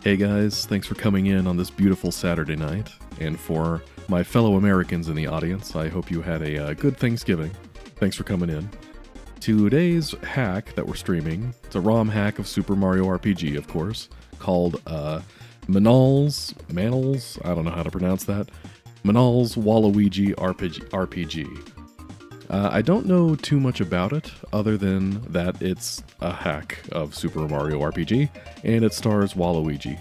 Hey guys, thanks for coming in on this beautiful Saturday night. And for my fellow Americans in the audience, I hope you had a good Thanksgiving. Thanks for coming in. Today's hack that we're streaming, it's a ROM hack of Super Mario RPG, of course, called Manall's, I don't know how to pronounce that, Manall's Waluigi RPG. I don't know too much about it, other than that it's a hack of Super Mario RPG, and it stars Waluigi.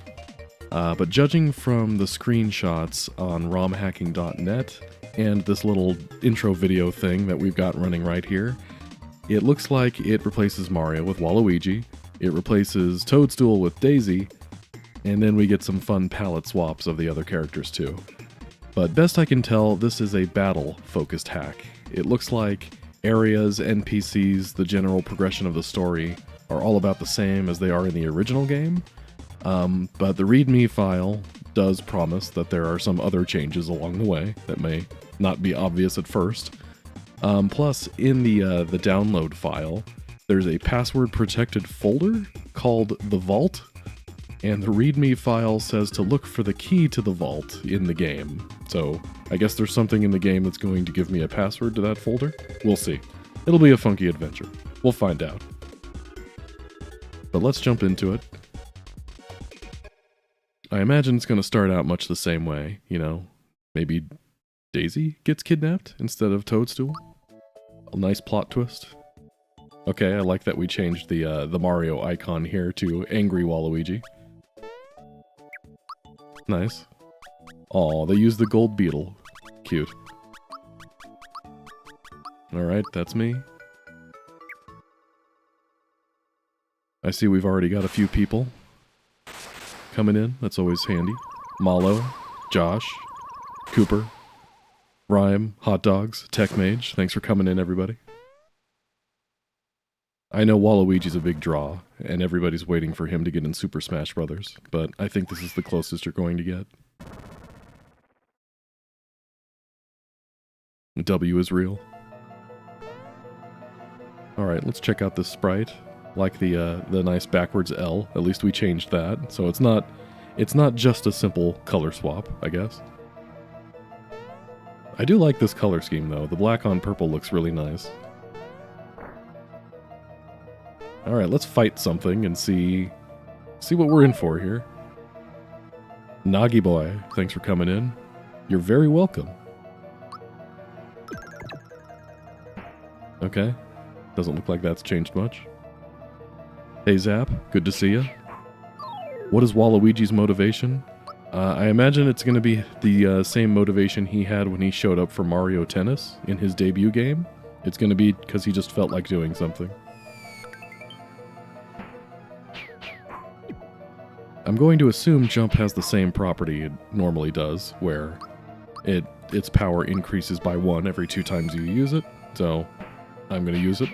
But judging from the screenshots on romhacking.net and this little intro video thing that we've got running right here, it looks like it replaces Mario with Waluigi, it replaces Toadstool with Daisy, and then we get some fun palette swaps of the other characters too. But best I can tell, this is a battle-focused hack. It looks like areas, NPCs, the general progression of the story are all about the same as they are in the original game, but the ReadMe file does promise that there are some other changes along the way that may not be obvious at first. Plus, in the download file, there's a password-protected folder called The Vault, and the ReadMe file says to look for the key to the vault in the game. So, I guess there's something in the game that's going to give me a password to that folder? We'll see. It'll be a funky adventure. We'll find out. But let's jump into it. I imagine it's going to start out much the same way, you know? Maybe Daisy gets kidnapped instead of Toadstool? A nice plot twist. Okay, I like that we changed the Mario icon here to Angry Waluigi. Nice. Aw, they used the gold beetle. Cute. Alright, that's me. I see we've already got a few people coming in. That's always handy. Malo, Josh, Cooper, Rhyme, Hot Dogs, Tech Mage. Thanks for coming in, everybody. I know Waluigi's a big draw, and everybody's waiting for him to get in Super Smash Bros., but I think this is the closest you're going to get. W is real. Alright, let's check out this sprite. Like the nice backwards L, at least we changed that, so it's not just a simple color swap, I guess. I do like this color scheme though, the black on purple looks really nice. Alright, let's fight something and see what we're in for here. Nagi Boy, thanks for coming in. You're very welcome. Okay, doesn't look like that's changed much. Hey Zap, good to see you. What is Waluigi's motivation? I imagine it's going to be the same motivation he had when he showed up for Mario Tennis in his debut game. It's going to be because he just felt like doing something. I'm going to assume Jump has the same property it normally does, where its power increases by 1 every 2 times you use it, so I'm going to use it.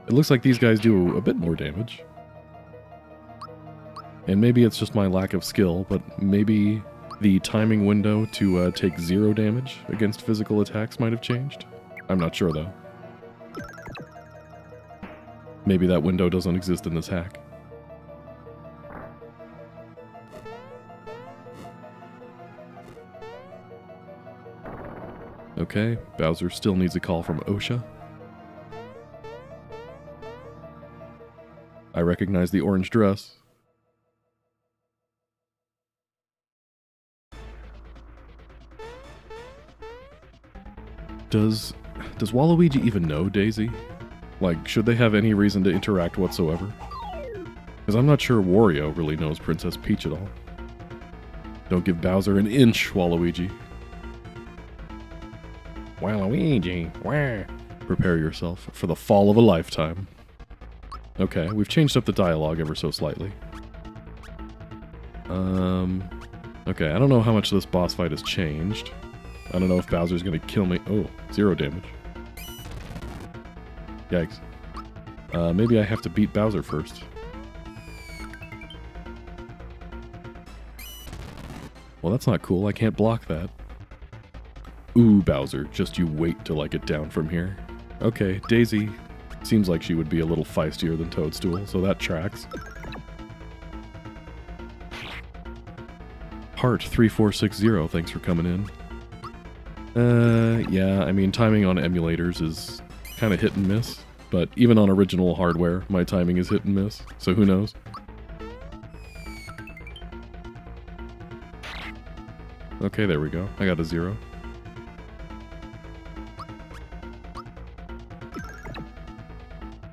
It looks like these guys do a bit more damage. And maybe it's just my lack of skill, but maybe the timing window to take 0 damage against physical attacks might have changed. I'm not sure though. Maybe that window doesn't exist in this hack. Okay, Bowser still needs a call from OSHA. I recognize the orange dress. Does Waluigi even know Daisy? Like, should they have any reason to interact whatsoever? Because I'm not sure Wario really knows Princess Peach at all. Don't give Bowser an inch, Waluigi. Waluigi, wah. Prepare yourself for the fall of a lifetime. Okay, we've changed up the dialogue ever so slightly. Okay, I don't know how much this boss fight has changed. I don't know if Bowser's gonna kill me. Oh, 0 damage. Yikes. Maybe I have to beat Bowser first. Well, that's not cool. I can't block that. Ooh, Bowser, just you wait till I get down from here. Okay, Daisy seems like she would be a little feistier than Toadstool, so that tracks. Heart 3460, thanks for coming in. Yeah, I mean, timing on emulators is kind of hit and miss, but even on original hardware, my timing is hit and miss, so who knows? Okay, there we go. I got a 0.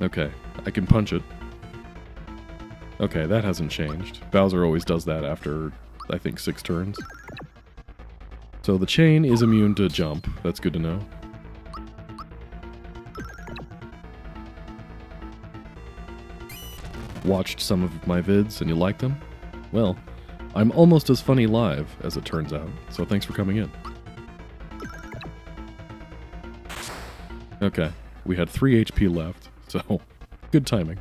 Okay, I can punch it. Okay, that hasn't changed. Bowser always does that after, I think, 6 turns. So the chain is immune to jump. That's good to know. Watched some of my vids and you liked them? Well, I'm almost as funny live, as it turns out, so thanks for coming in. Okay, we had 3 HP left, so good timing.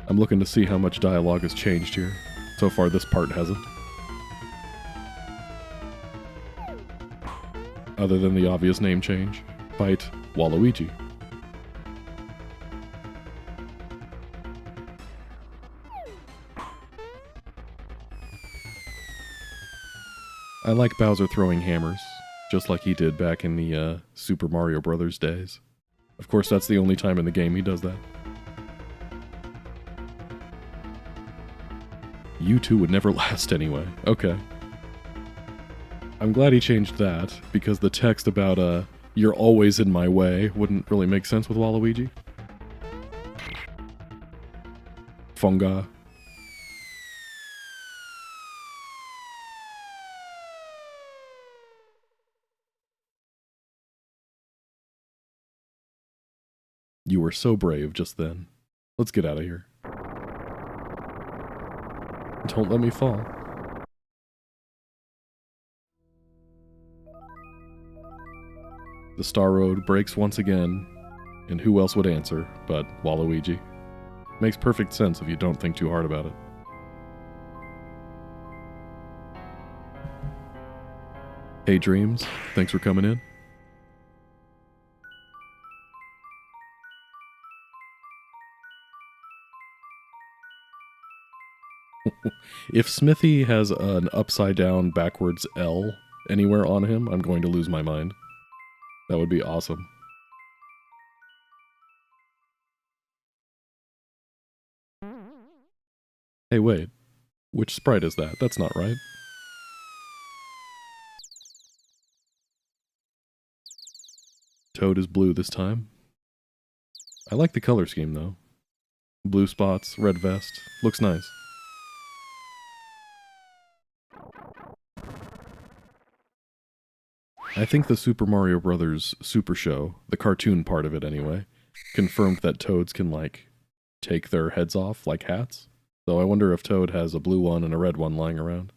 I'm looking to see how much dialogue has changed here. So far, this part hasn't. Other than the obvious name change. Fight Waluigi. I like Bowser throwing hammers, just like he did back in the Super Mario Brothers days. Of course, that's the only time in the game he does that. You two would never last anyway. Okay. I'm glad he changed that, because the text about, you're always in my way wouldn't really make sense with Waluigi. Funga. You were so brave just then. Let's get out of here. Don't let me fall. The Star Road breaks once again, and who else would answer but Waluigi? Makes perfect sense if you don't think too hard about it. Hey Dreams, thanks for coming in. If Smithy has an upside down backwards L anywhere on him, I'm going to lose my mind. That would be awesome. Hey, wait. Which sprite is that? That's not right. Toad is blue this time. I like the color scheme, though. Blue spots, red vest. Looks nice. I think the Super Mario Brothers Super Show, the cartoon part of it anyway, confirmed that toads can, like, take their heads off like hats. So I wonder if Toad has a blue one and a red one lying around.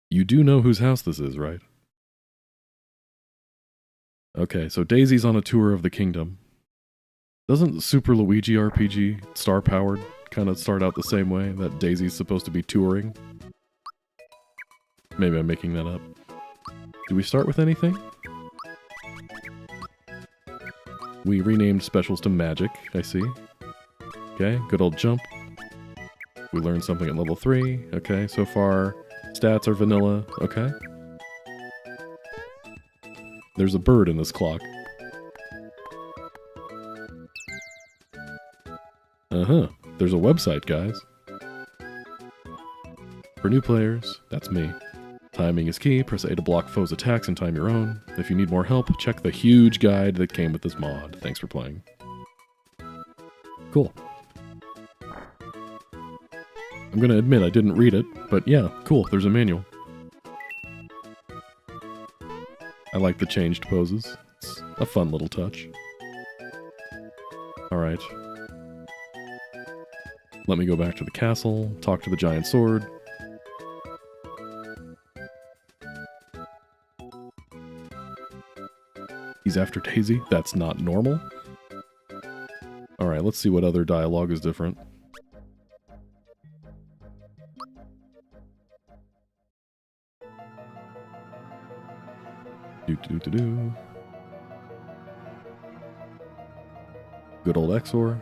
You do know whose house this is, right? Okay, so Daisy's on a tour of the kingdom. Doesn't Super Luigi RPG, star-powered, kind of start out the same way, that Daisy's supposed to be touring? Maybe I'm making that up. Do we start with anything? We renamed specials to Magic, I see. Okay, good old jump. We learned something at level 3. Okay, so far, stats are vanilla. Okay. There's a bird in this clock. Uh-huh. There's a website, guys. For new players, that's me. Timing is key. Press A to block foes' attacks and time your own. If you need more help, check the huge guide that came with this mod. Thanks for playing. Cool. I'm gonna admit I didn't read it, but yeah, cool, there's a manual. I like the changed poses. It's a fun little touch. Alright. Let me go back to the castle, talk to the giant sword. He's after Daisy? That's not normal? Alright, let's see what other dialogue is different. Do-do-do-do. Good old Exor.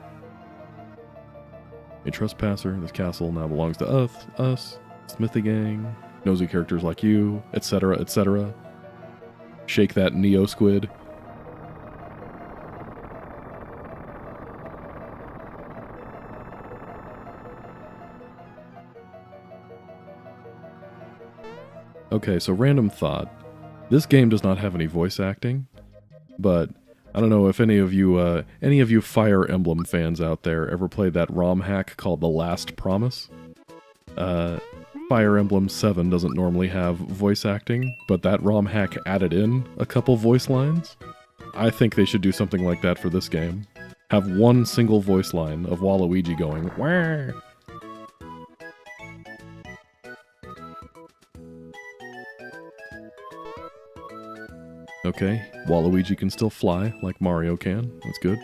A trespasser. This castle now belongs to us. Smithy gang. Nosy characters like you, etc., etc. Shake that Neo squid. Okay, so random thought. This game does not have any voice acting, but I don't know if any of you Fire Emblem fans out there ever played that ROM hack called The Last Promise. Fire Emblem 7 doesn't normally have voice acting, but that ROM hack added in a couple voice lines. I think they should do something like that for this game. Have one single voice line of Waluigi going, "Wah!" Okay, Waluigi can still fly, like Mario can. That's good.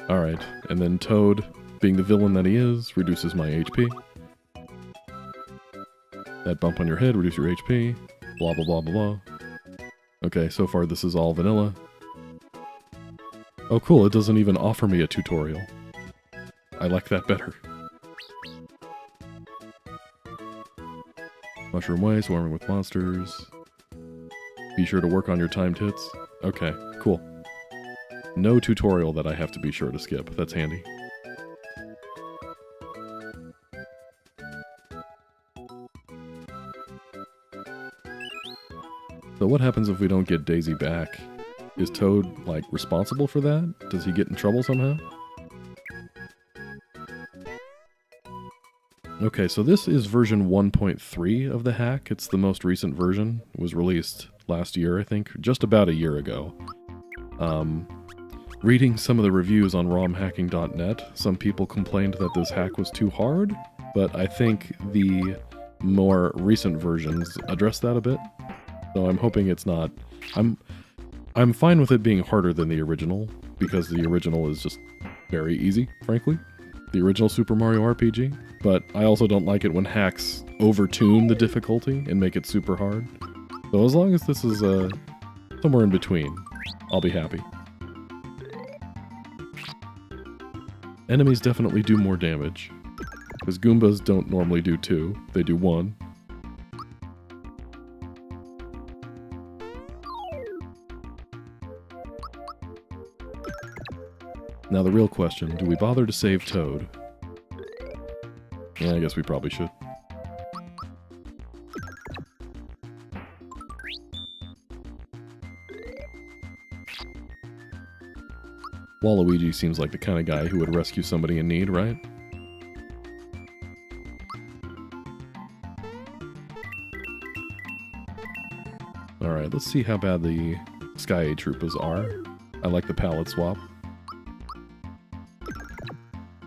Alright, and then Toad, being the villain that he is, reduces my HP. That bump on your head reduces your HP. Blah blah blah blah blah. Okay, so far this is all vanilla. Oh cool, it doesn't even offer me a tutorial. I like that better. Mushroom Way, swarming with monsters. Be sure to work on your timed hits. Okay, cool. No tutorial that I have to be sure to skip. That's handy. So what happens if we don't get Daisy back? Is Toad, like, responsible for that? Does he get in trouble somehow? Okay, so this is version 1.3 of the hack. It's the most recent version. It was released last year, I think, just about a year ago. Reading some of the reviews on romhacking.net, some people complained that this hack was too hard, but I think the more recent versions address that a bit. So I'm hoping it's not... I'm fine with it being harder than the original, because the original is just very easy, frankly. The original Super Mario RPG, but I also don't like it when hacks overtune the difficulty and make it super hard. So as long as this is somewhere in between, I'll be happy. Enemies definitely do more damage, because Goombas don't normally do 2, they do 1. Now the real question, do we bother to save Toad? Yeah, I guess we probably should. Waluigi seems like the kind of guy who would rescue somebody in need, right? Alright, let's see how bad the Sky Troopas are. I like the palette swap.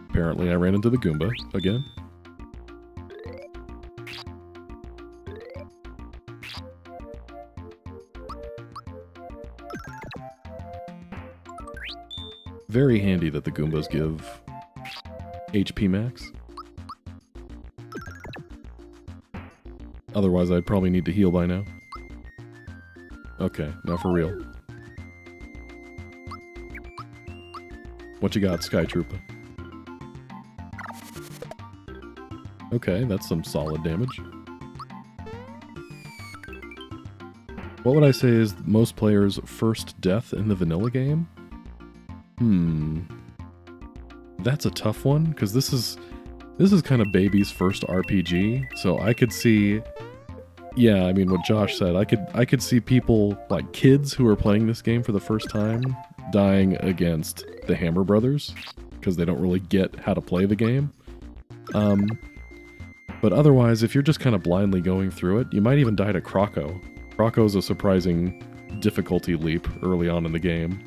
Apparently I ran into the Goomba again. Very handy that the Goombas give HP max. Otherwise I'd probably need to heal by now. Okay, now for real. What you got, Sky Troopa? Okay, that's some solid damage. What would I say is most players' first death in the vanilla game? That's a tough one, because this is kind of baby's first RPG, so I could see... Yeah, I mean, what Josh said, I could see people, like kids who are playing this game for the first time, dying against the Hammer Brothers, because they don't really get how to play the game. But otherwise, if you're just kind of blindly going through it, you might even die to Croco. Croco's a surprising difficulty leap early on in the game.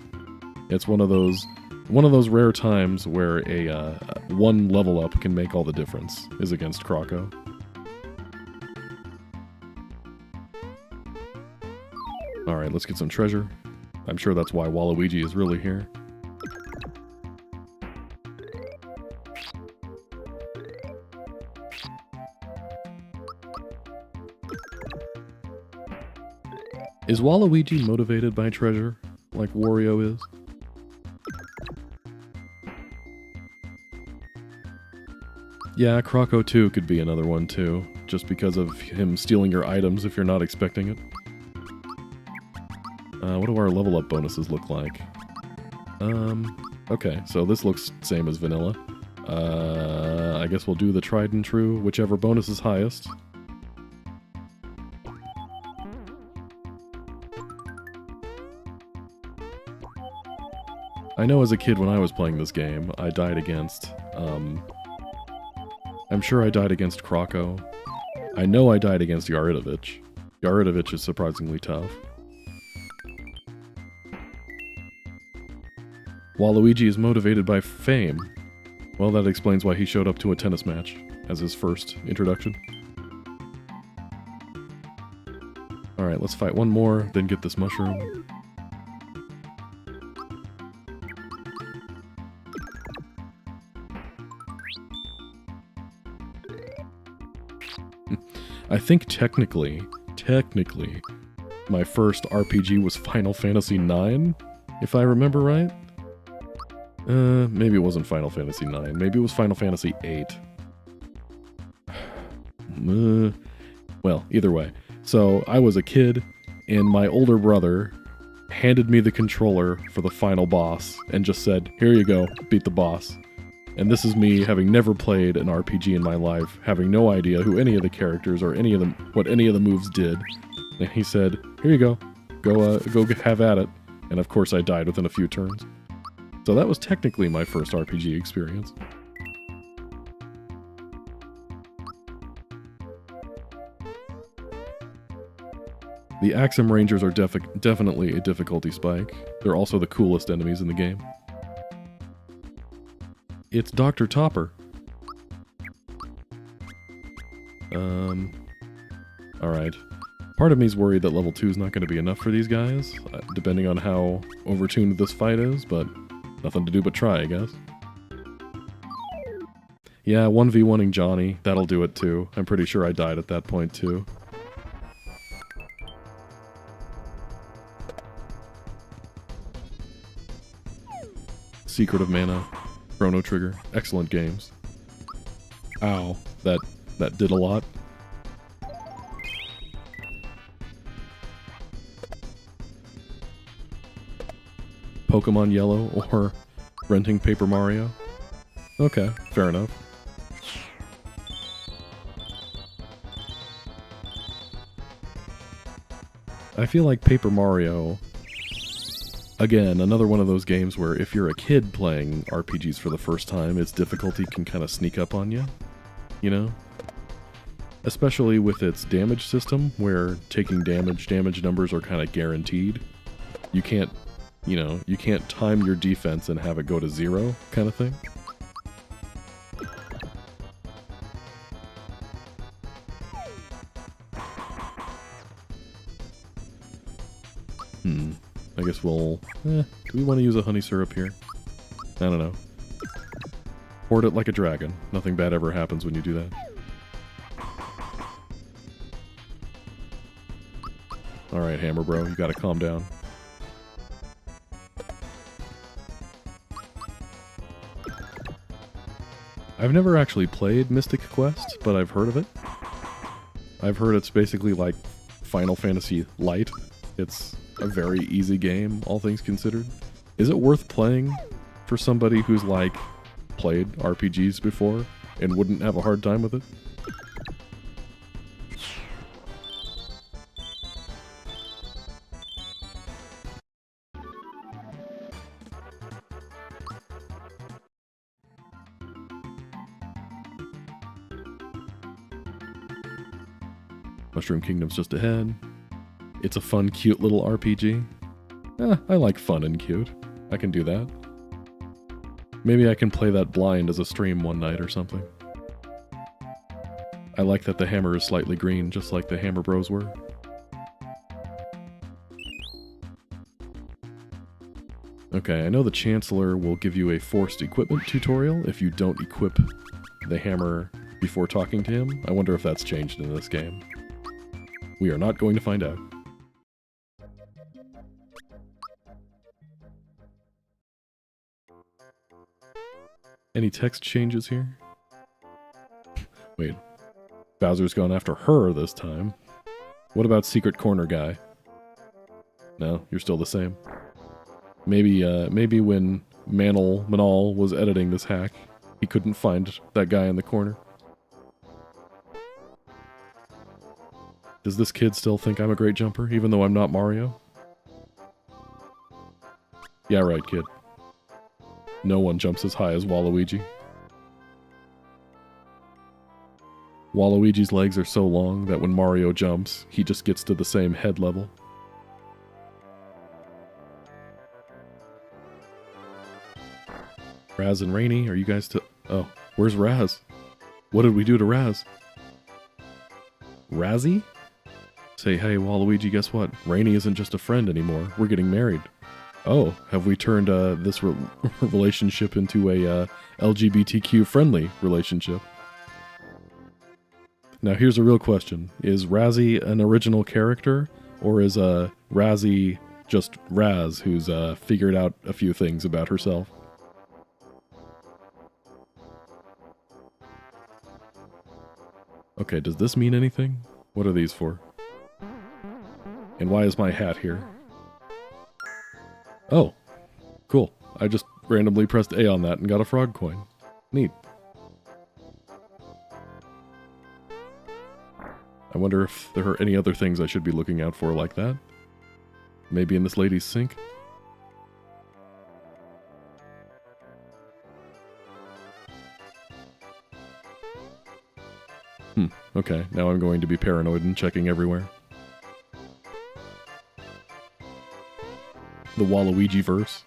It's one of those rare times where a one level up can make all the difference, is against Croco. Alright, let's get some treasure. I'm sure that's why Waluigi is really here. Is Waluigi motivated by treasure? like Wario is. Yeah, Croco 2 could be another one too, just because of him stealing your items if you're not expecting it. What do our level up bonuses look like? Okay, so this looks same as vanilla. I guess we'll do the tried and true, whichever bonus is highest. I know as a kid when I was playing this game, I died against, I'm sure I died against Croco. I know I died against Yaridovich. Yaridovich is surprisingly tough. Waluigi is motivated by fame. Well, that explains why he showed up to a tennis match as his first introduction. Alright, let's fight one more, then get this mushroom. I think technically, my first RPG was Final Fantasy IX, if I remember right. Maybe it wasn't Final Fantasy IX. Maybe it was Final Fantasy VIII. Well, either way. So, I was a kid, and my older brother handed me the controller for the final boss, and just said, here you go, beat the boss. And this is me having never played an RPG in my life, having no idea who any of the characters or any of them, what any of the moves did. And he said, here you go, go have at it. And of course I died within a few turns. So that was technically my first RPG experience. The Axem Rangers are definitely a difficulty spike. They're also the coolest enemies in the game. It's Dr. Topper. Alright. Part of me's worried that level 2 is not going to be enough for these guys, depending on how overtuned this fight is, but nothing to do but try, I guess. Yeah, 1v1ing Johnny, that'll do it too. I'm pretty sure I died at that point too. Secret of Mana, Chrono Trigger, excellent games. Ow, that did a lot. Pokemon Yellow or renting Paper Mario? Okay, fair enough. I feel like Paper Mario, again, another one of those games where if you're a kid playing RPGs for the first time, its difficulty can kind of sneak up on you, you know? Especially with its damage system, where taking damage numbers are kind of guaranteed. You can't, you know, you can't time your defense and have it go to 0, kind of thing. I guess we'll... do we want to use a honey syrup here? I don't know. Hoard it like a dragon. Nothing bad ever happens when you do that. Alright, Hammer Bro, you gotta calm down. I've never actually played Mystic Quest, but I've heard of it. I've heard it's basically like Final Fantasy Light. It's a very easy game, all things considered. Is it worth playing for somebody who's, like, played RPGs before and wouldn't have a hard time with it? Mushroom Kingdom's just ahead. It's a fun, cute little RPG. I like fun and cute. I can do that. Maybe I can play that blind as a stream one night or something. I like that the hammer is slightly green, just like the Hammer Bros were. Okay, I know the Chancellor will give you a forced equipment tutorial if you don't equip the hammer before talking to him. I wonder if that's changed in this game. We are not going to find out. Any text changes here? Wait. Bowser's gone after her this time. What about Secret Corner Guy? No, you're still the same. Maybe when Manall was editing this hack, he couldn't find that guy in the corner. Does this kid still think I'm a great jumper, even though I'm not Mario? Yeah, right, kid. No one jumps as high as Waluigi. Waluigi's legs are so long that when Mario jumps, he just gets to the same head level. Raz and Rainy, are you guys still... Oh, where's Raz? What did we do to Raz? Razzie? Say, hey, Waluigi, guess what? Rainy isn't just a friend anymore. We're getting married. Oh, have we turned this relationship into a LGBTQ-friendly relationship? Now, here's a real question. Is Razzie an original character, or is Razzie just Raz, who's figured out a few things about herself? Okay, does this mean anything? What are these for? And why is my hat here? Oh, cool. I just randomly pressed A on that and got a frog coin. Neat. I wonder if there are any other things I should be looking out for like that. Maybe in this lady's sink? Okay, now I'm going to be paranoid and checking everywhere. The Waluigi-verse.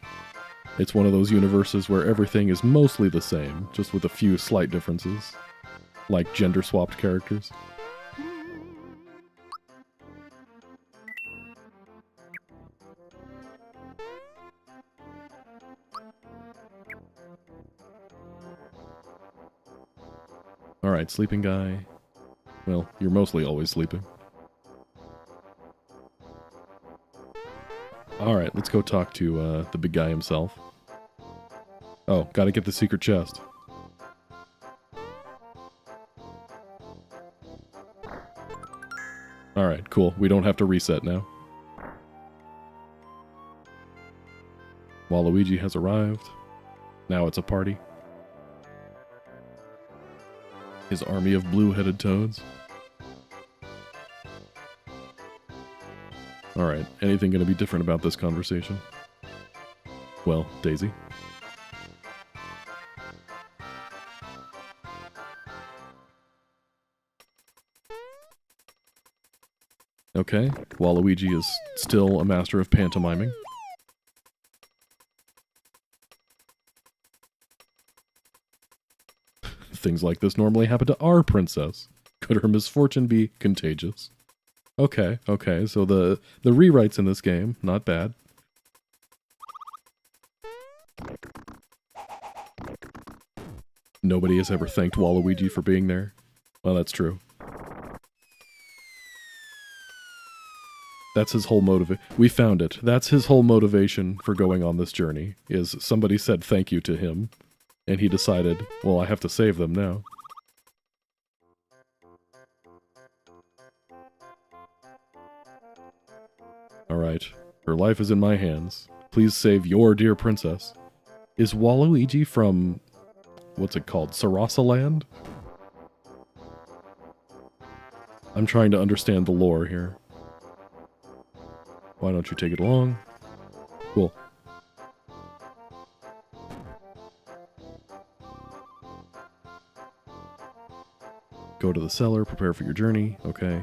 It's one of those universes where everything is mostly the same, just with a few slight differences. Like gender-swapped characters. Alright, sleeping guy. Well, you're mostly always sleeping. Alright, let's go talk to the big guy himself. Oh, gotta get the secret chest. Alright, cool. We don't have to reset now. Waluigi has arrived. Now it's a party. His army of blue-headed toads. Alright, anything gonna be different about this conversation? Well, Daisy. Okay, Waluigi is still a master of pantomiming. Things like this normally happen to our princess. Could her misfortune be contagious? Okay, so the rewrites in this game, not bad. Nobody has ever thanked Waluigi for being there. Well, that's true. That's his whole motivation. We found it. That's his whole motivation for going on this journey, is somebody said thank you to him, and he decided, well, I have to save them now. Alright, her life is in my hands. Please save your dear princess. Is Waluigi from... what's it called? Sarasa-land? I'm trying to understand the lore here. Why don't you take it along? Cool. Go to the cellar, prepare for your journey. Okay.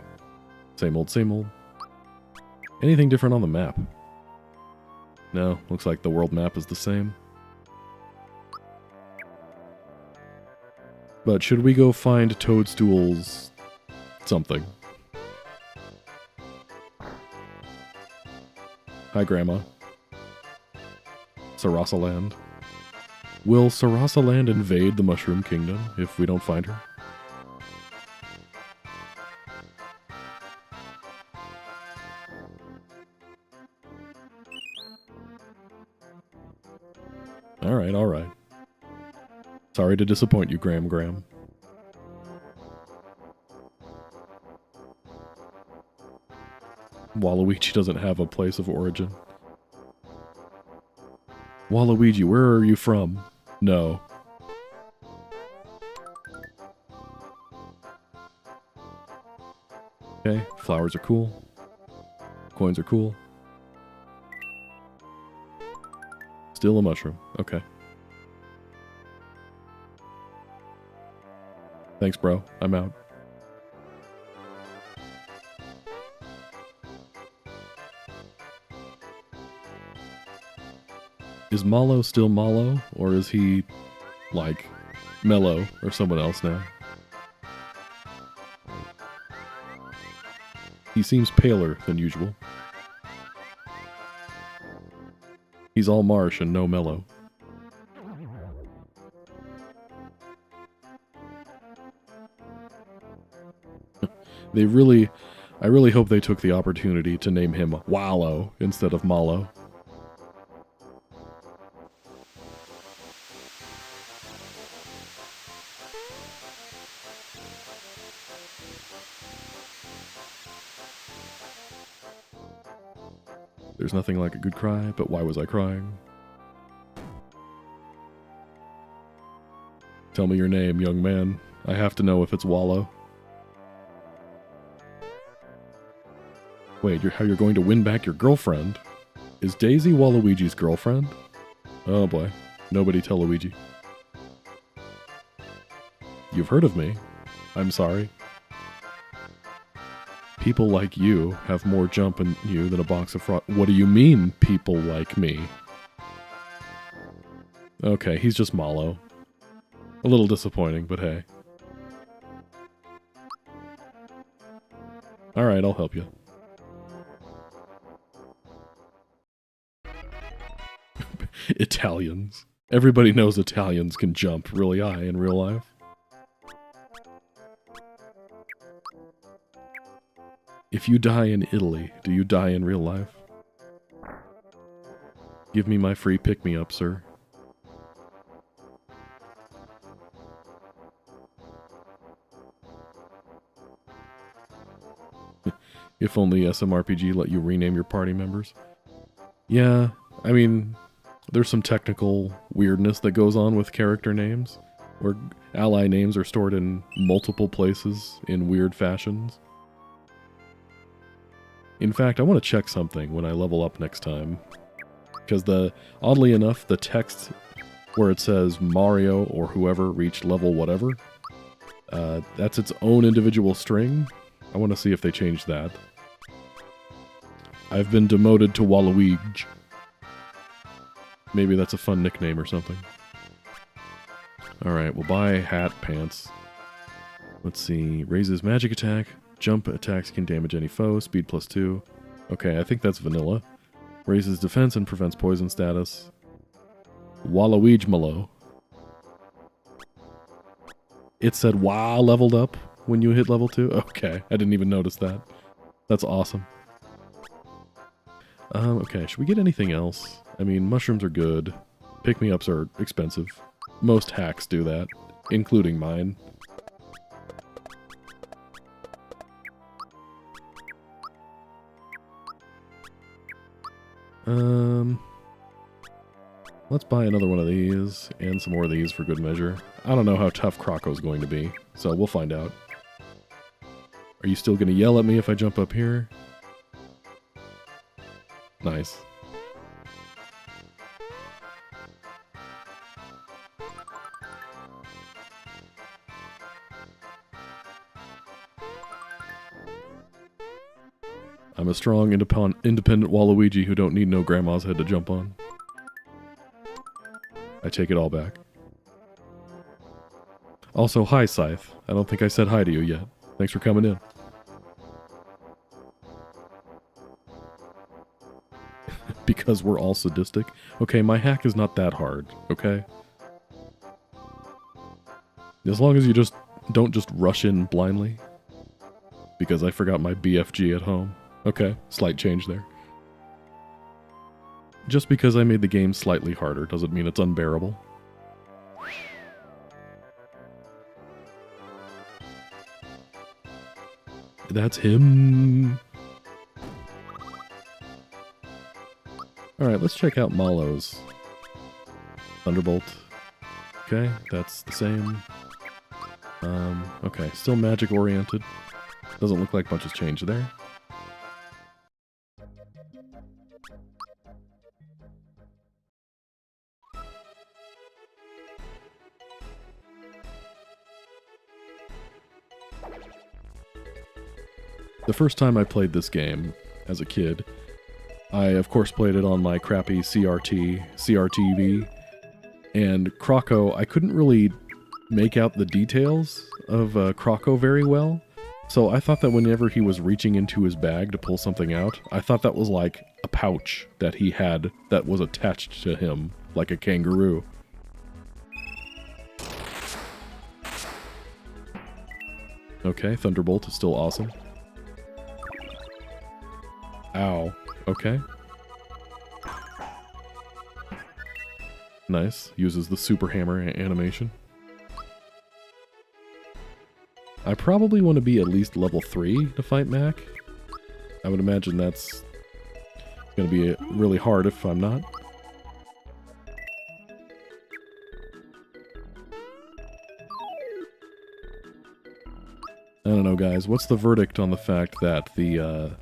Same old, same old. Anything different on the map? No, looks like the world map is the same. But should we go find Toadstool's... something? Hi, Grandma. Sarasa-land. Will Sarasa-land invade the Mushroom Kingdom if we don't find her? Alright. Sorry to disappoint you, Graham. Waluigi doesn't have a place of origin. Waluigi, where are you from? No. Okay, flowers are cool. Coins are cool. Still a mushroom. Okay. Thanks, bro. I'm out. Is Mallow still Mallow, or is he, like, Mellow or someone else now? He seems paler than usual. He's all marsh and no mellow. I really hope they took the opportunity to name him Wallow instead of Mallow. There's nothing like a good cry, but why was I crying? Tell me your name, young man. I have to know if it's Wallow. Wait, how you're going to win back your girlfriend? Is Daisy Waluigi's girlfriend? Oh boy. Nobody tell Luigi. You've heard of me. I'm sorry. People like you have more jump in you than a box of fraud. What do you mean, people like me? Okay, he's just Mallow. A little disappointing, but hey. Alright, I'll help you. Italians. Everybody knows Italians can jump really high in real life. If you die in Italy, do you die in real life? Give me my free pick-me-up, sir. If only SMRPG let you rename your party members. Yeah, I mean, there's some technical weirdness that goes on with character names, where ally names are stored in multiple places in weird fashions. In fact, I want to check something when I level up next time. Because oddly enough, the text where it says Mario or whoever reached level whatever, that's its own individual string. I want to see if they changed that. I've been demoted to Waluigi. Maybe that's a fun nickname or something. Alright, we'll buy hat, pants. Let's see, raises magic attack. Jump attacks can damage any foe. Speed +2. Okay, I think that's vanilla. Raises defense and prevents poison status. Waluigi Malo. It said wow leveled up when you hit level 2? Okay, I didn't even notice that. That's awesome. Okay, should we get anything else? I mean, mushrooms are good. Pick-me-ups are expensive. Most hacks do that, including mine. Let's buy another one of these, and some more of these for good measure. I don't know how tough Croco's going to be, so we'll find out. Are you still going to yell at me if I jump up here? Nice. I'm a strong, independent Waluigi who don't need no grandma's head to jump on. I take it all back. Also, hi, Scythe. I don't think I said hi to you yet. Thanks for coming in. Because we're all sadistic? Okay, my hack is not that hard, okay? As long as you don't just rush in blindly. Because I forgot my BFG at home. Okay, slight change there. Just because I made the game slightly harder doesn't mean it's unbearable. That's him. Alright, let's check out Mallow's. Thunderbolt. Okay, that's the same. Okay, still magic oriented. Doesn't look like much has changed there. The first time I played this game as a kid, I of course played it on my crappy CRTV, and Croco, I couldn't really make out the details of Croco very well, so I thought that whenever he was reaching into his bag to pull something out, I thought that was like a pouch that he had that was attached to him, like a kangaroo. Okay, Thunderbolt is still awesome. Ow. Okay. Nice. Uses the super hammer animation. I probably want to be at least level 3 to fight Mac. I would imagine that's going to be really hard if I'm not. I don't know, guys. What's the verdict on the fact that the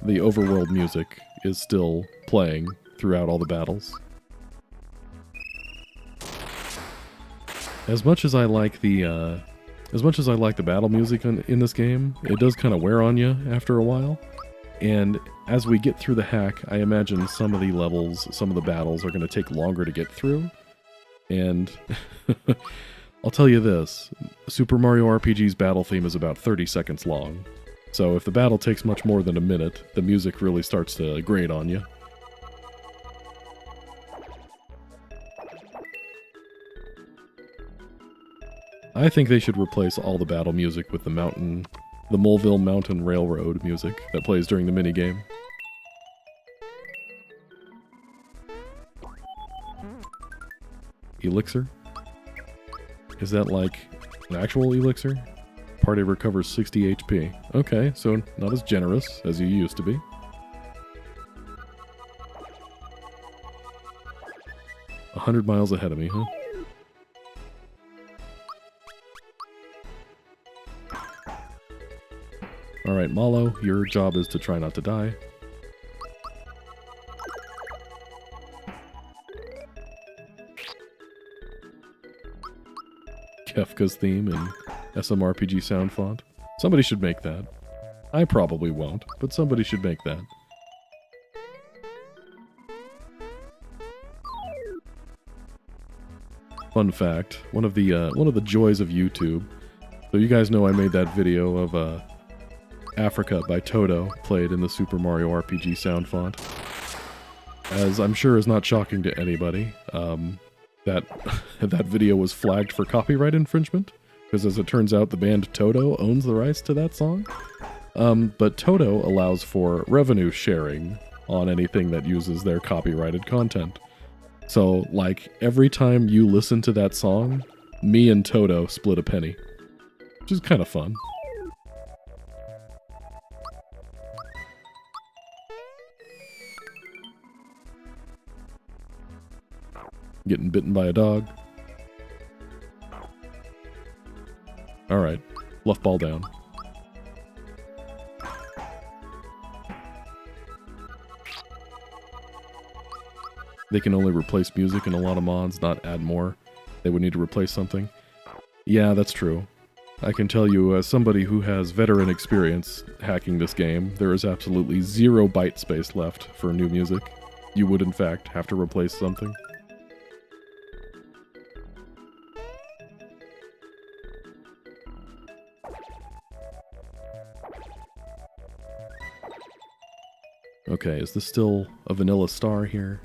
overworld music is still playing throughout all the battles? As much as I like the battle music in this game, it does kind of wear on you after a while. And as we get through the hack, I imagine some of the levels, some of the battles are going to take longer to get through. And I'll tell you this, Super Mario RPG's battle theme is about 30 seconds long. So if the battle takes much more than a minute, the music really starts to grate on you. I think they should replace all the battle music with the Moleville Mountain Railroad music that plays during the minigame. Elixir? Is that like an actual elixir? Party recovers 60 HP. Okay, so not as generous as you used to be. A 100 miles ahead of me, huh? Alright, Mallow, your job is to try not to die. Kefka's theme in SMRPG sound font. Somebody should make that. I probably won't, but somebody should make that. Fun fact, one of the joys of YouTube. So you guys know I made that video of Africa by Toto played in the Super Mario RPG sound font. As I'm sure is not shocking to anybody, that video was flagged for copyright infringement, because as it turns out the band Toto owns the rights to that song. But Toto allows for revenue sharing on anything that uses their copyrighted content. So, like, every time you listen to that song, me and Toto split a penny. Which is kind of fun. Getting bitten by a dog. Alright, fluff ball down. They can only replace music in a lot of mods, not add more. They would need to replace something. Yeah, that's true. I can tell you, as somebody who has veteran experience hacking this game, there is absolutely 0 byte space left for new music. You would, in fact, have to replace something. Okay, is this still a vanilla star here?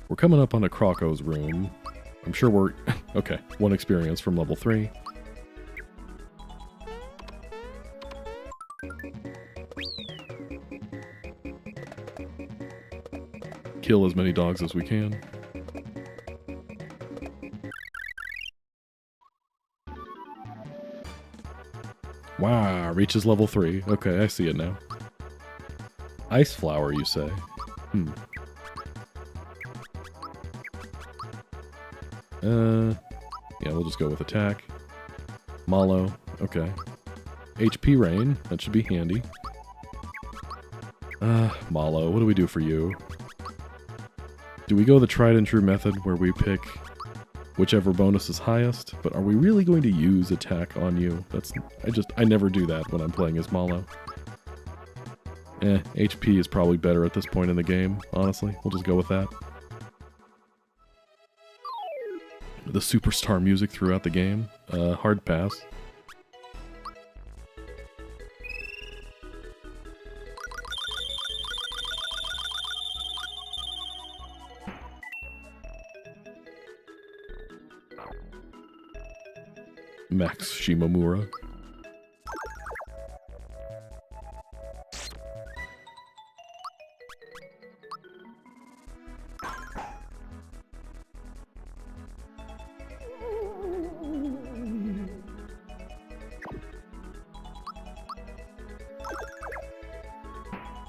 We're coming up on a Croco's room. I'm sure we're... okay, 1 experience from level 3. Kill as many dogs as we can. Wow, reaches level 3. Okay, I see it now. Ice flower, you say? Yeah, we'll just go with attack. Mallow, okay. HP rain, that should be handy. Mallow, what do we do for you? Do we go the tried and true method where we pick whichever bonus is highest? But are we really going to use attack on you? I never do that when I'm playing as Mallow. HP is probably better at this point in the game, honestly. We'll just go with that. The superstar music throughout the game. Hard pass. Max Shimomura.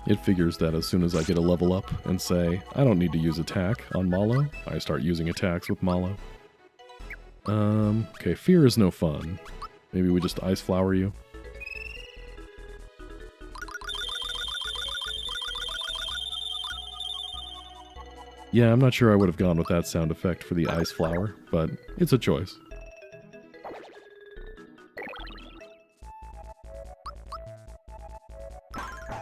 It figures that as soon as I get a level up and say, I don't need to use attack on Mallow, I start using attacks with Mallow. Okay, fear is no fun. Maybe we just ice flower you. Yeah, I'm not sure I would have gone with that sound effect for the ice flower, but it's a choice.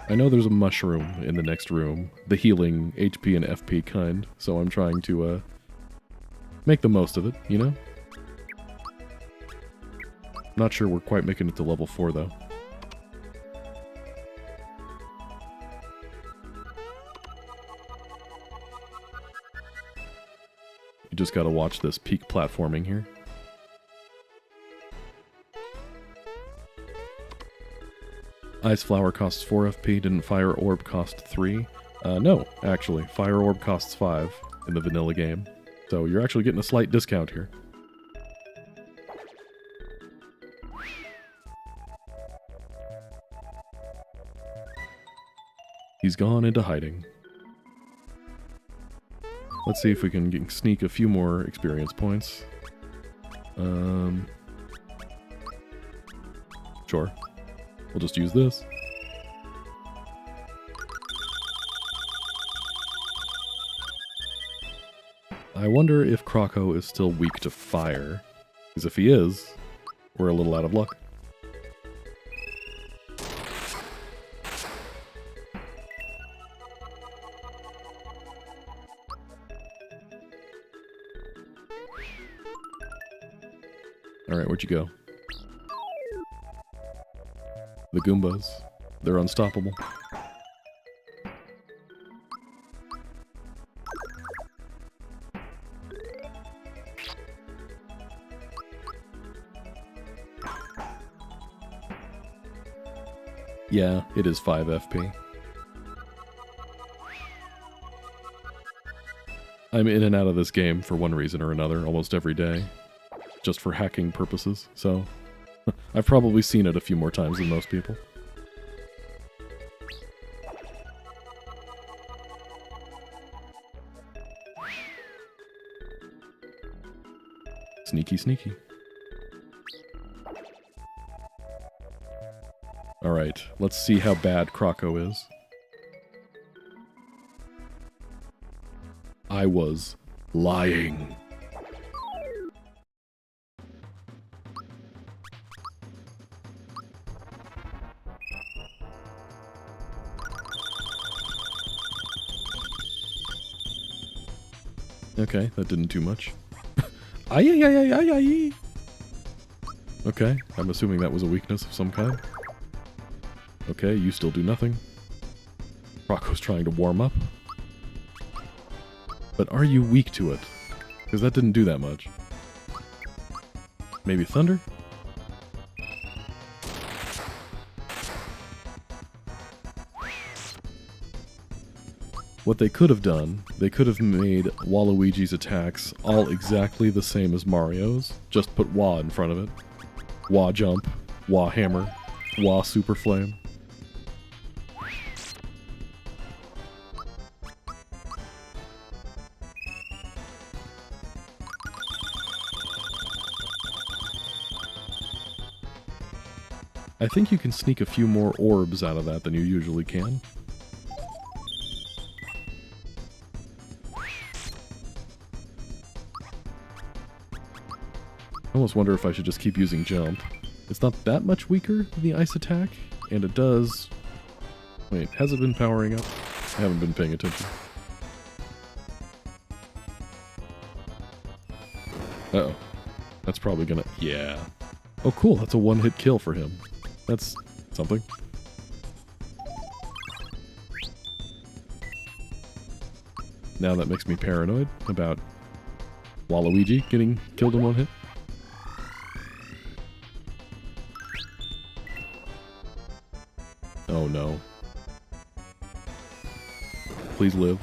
I know there's a mushroom in the next room, the healing HP and FP kind, so I'm trying to, make the most of it, you know? Not sure we're quite making it to level 4, though. You just gotta watch this peak platforming here. Ice Flower costs 4 FP, didn't Fire Orb cost 3? No, actually. Fire Orb costs 5 in the vanilla game. So you're actually getting a slight discount here. He's gone into hiding. Let's see if we can sneak a few more experience points. Sure. We'll just use this. I wonder if Croco is still weak to fire. Because if he is, we're a little out of luck. Alright, where'd you go? The Goombas. They're unstoppable. Yeah, it is 5 FP. I'm in and out of this game for one reason or another almost every day. Just for hacking purposes, so I've probably seen it a few more times than most people. Sneaky, sneaky. Alright, let's see how bad Croco is. I was lying. Okay, that didn't do much. Ay, ay, ay, ay, ay, ay. Okay, I'm assuming that was a weakness of some kind. Okay, you still do nothing. Rocco's trying to warm up. But are you weak to it? Because that didn't do that much. Maybe thunder? What they could have done, they could have made Waluigi's attacks all exactly the same as Mario's. Just put Wah in front of it. Wah jump, Wah hammer, WAAAAA Super Flame. I think you can sneak a few more orbs out of that than you usually can. I almost wonder if I should just keep using jump. It's not that much weaker than the ice attack, and it does... Wait, has it been powering up? I haven't been paying attention. Uh-oh. That's probably gonna... Yeah. Oh cool, that's a one-hit kill for him. That's something. Now that makes me paranoid about Waluigi getting killed in one hit. Oh no. Please live.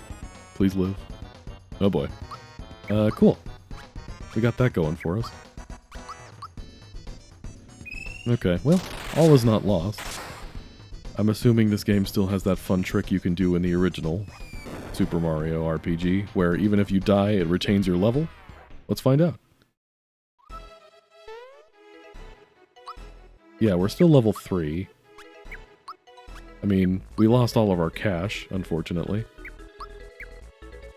Please live. Oh boy. Cool. We got that going for us. Okay, well, all is not lost. I'm assuming this game still has that fun trick you can do in the original Super Mario RPG, where even if you die, it retains your level. Let's find out. Yeah, we're still level 3. I mean, we lost all of our cash, unfortunately.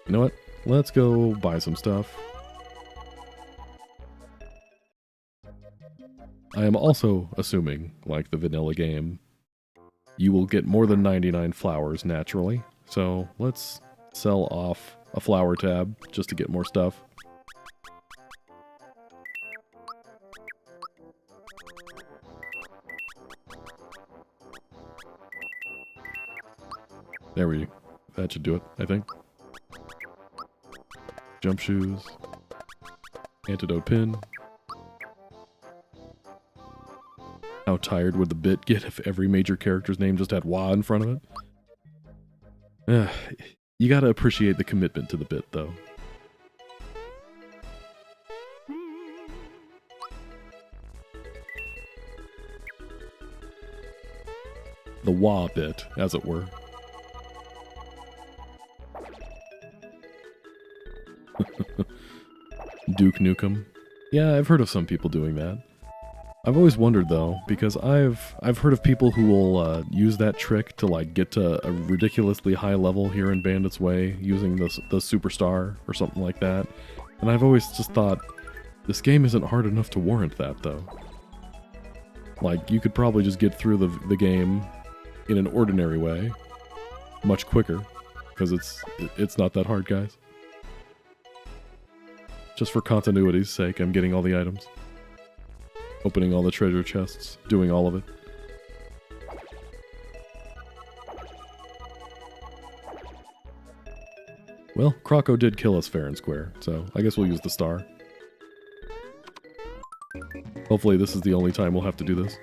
You know what? Let's go buy some stuff. I am also assuming, like the vanilla game, you will get more than 99 flowers naturally. So let's sell off a flower tab just to get more stuff. There we go. That should do it, I think. Jump shoes. Antidote pin. How tired would the bit get if every major character's name just had WA in front of it? You gotta appreciate the commitment to the bit, though. The WA bit, as it were. Duke Nukem. Yeah, I've heard of some people doing that. I've always wondered though, because I've heard of people who will use that trick to like get to a ridiculously high level here in Bandit's Way using the Superstar or something like that. And I've always just thought, this game isn't hard enough to warrant that though. Like, you could probably just get through the game in an ordinary way, much quicker, because it's not that hard, guys. Just for continuity's sake, I'm getting all the items. Opening all the treasure chests, doing all of it. Well, Croco did kill us fair and square, so I guess we'll use the star. Hopefully this is the only time we'll have to do this.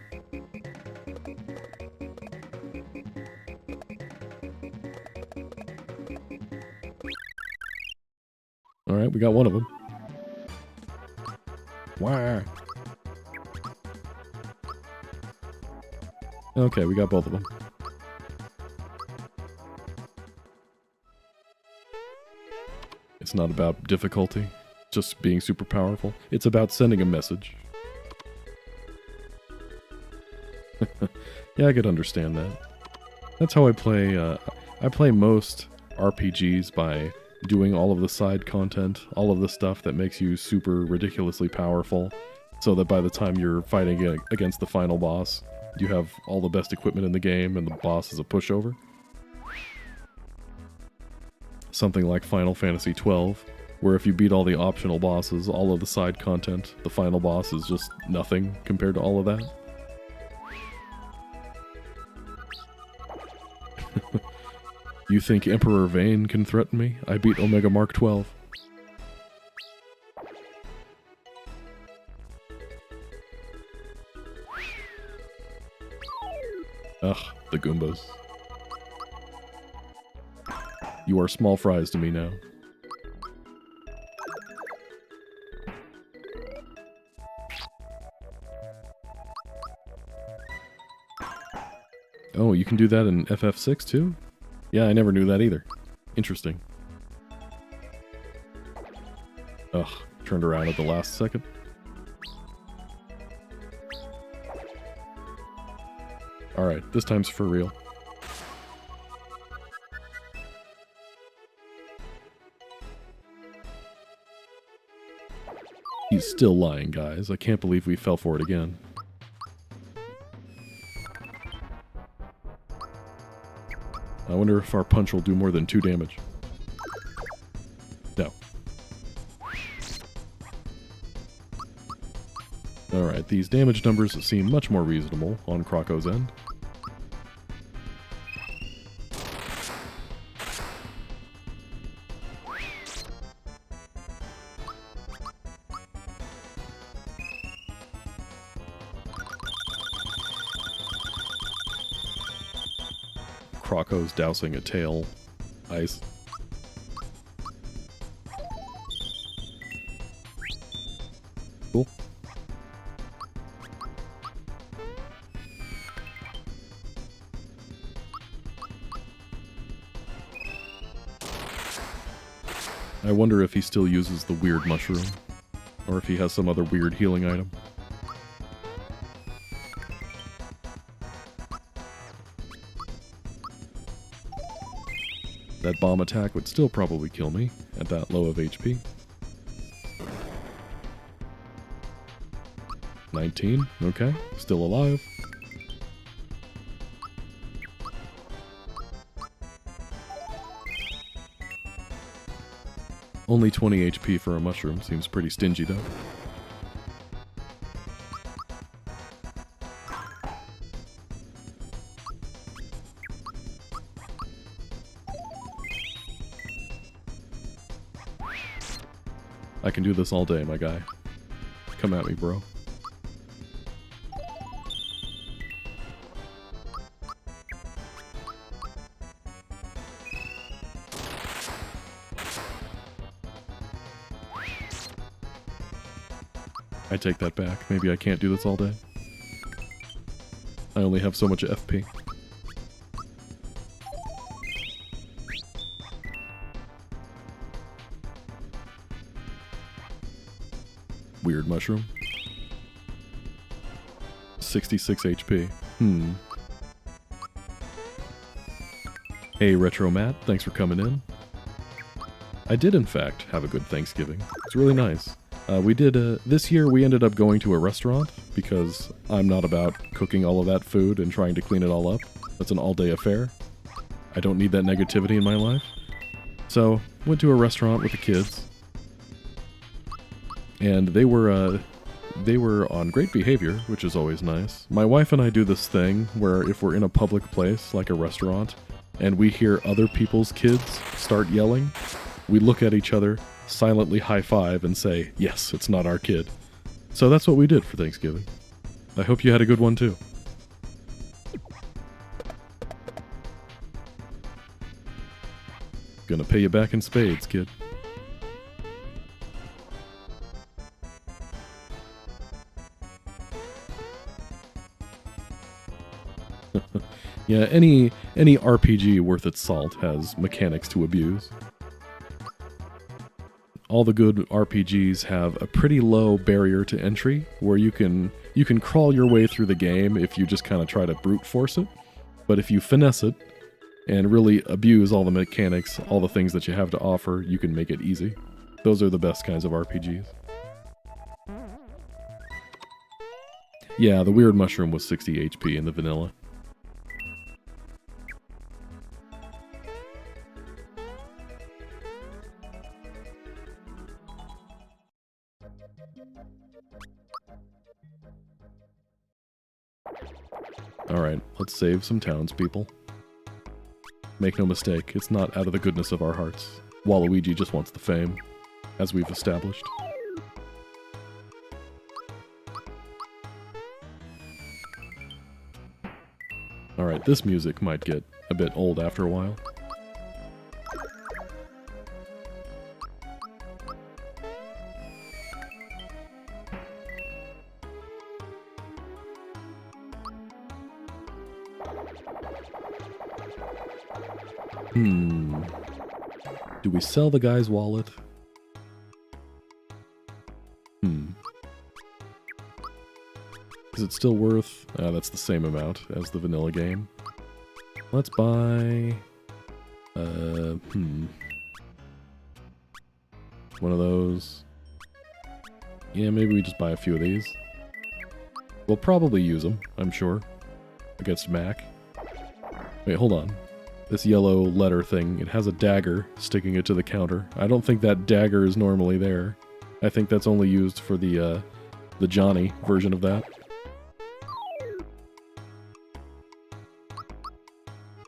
Alright, we got one of them. Wah! Okay, we got both of them. It's not about difficulty, just being super powerful. It's about sending a message. Yeah, I could understand that. That's how I play, I play most RPGs by doing all of the side content, all of the stuff that makes you super ridiculously powerful, so that by the time you're fighting against the final boss, you have all the best equipment in the game and the boss is a pushover. Something like Final Fantasy XII, where if you beat all the optional bosses, all of the side content, the final boss is just nothing compared to all of that. You think Emperor Vane can threaten me? I beat Omega Mark 12. Ugh, the Goombas. You are small fries to me now. Oh, you can do that in FF6 too? Yeah, I never knew that either. Interesting. Ugh, turned around at the last second. Alright, this time's for real. He's still lying, guys. I can't believe we fell for it again. I wonder if our punch will do more than 2 damage. No. Alright, these damage numbers seem much more reasonable on Croco's end. Croco's dousing a tail. Ice. Cool. I wonder if he still uses the weird mushroom, or if he has some other weird healing item. That bomb attack would still probably kill me at that low of HP. 19, okay, still alive. Only 20 HP for a mushroom seems pretty stingy though. I can do this all day, my guy. Come at me, bro. I take that back. Maybe I can't do this all day. I only have so much FP. Weird mushroom. 66 HP. Hey, Retro Matt, thanks for coming in. I did, in fact, have a good Thanksgiving. It's really nice. This year we ended up going to a restaurant because I'm not about cooking all of that food and trying to clean it all up. That's an all-day affair. I don't need that negativity in my life. So, went to a restaurant with the kids. And they were on great behavior, which is always nice. My wife and I do this thing where if we're in a public place, like a restaurant, and we hear other people's kids start yelling, we look at each other, silently high-five, and say, yes, it's not our kid. So that's what we did for Thanksgiving. I hope you had a good one too. Gonna pay you back in spades, kid. Yeah, any RPG worth its salt has mechanics to abuse. All the good RPGs have a pretty low barrier to entry, where you can crawl your way through the game if you just kind of try to brute force it. But if you finesse it and really abuse all the mechanics, all the things that you have to offer, you can make it easy. Those are the best kinds of RPGs. Yeah, the weird mushroom was 60 HP in the vanilla. Alright, let's save some townspeople. Make no mistake, it's not out of the goodness of our hearts. Waluigi just wants the fame, as we've established. Alright, this music might get a bit old after a while. Do we sell the guy's wallet? Is it still worth... that's the same amount as the vanilla game. Let's buy... one of those. Yeah, maybe we just buy a few of these. We'll probably use them, I'm sure, against Mac. Wait, hold on. This yellow letter thing, it has a dagger sticking it to the counter. I don't think that dagger is normally there. I think that's only used for the Johnny version of that.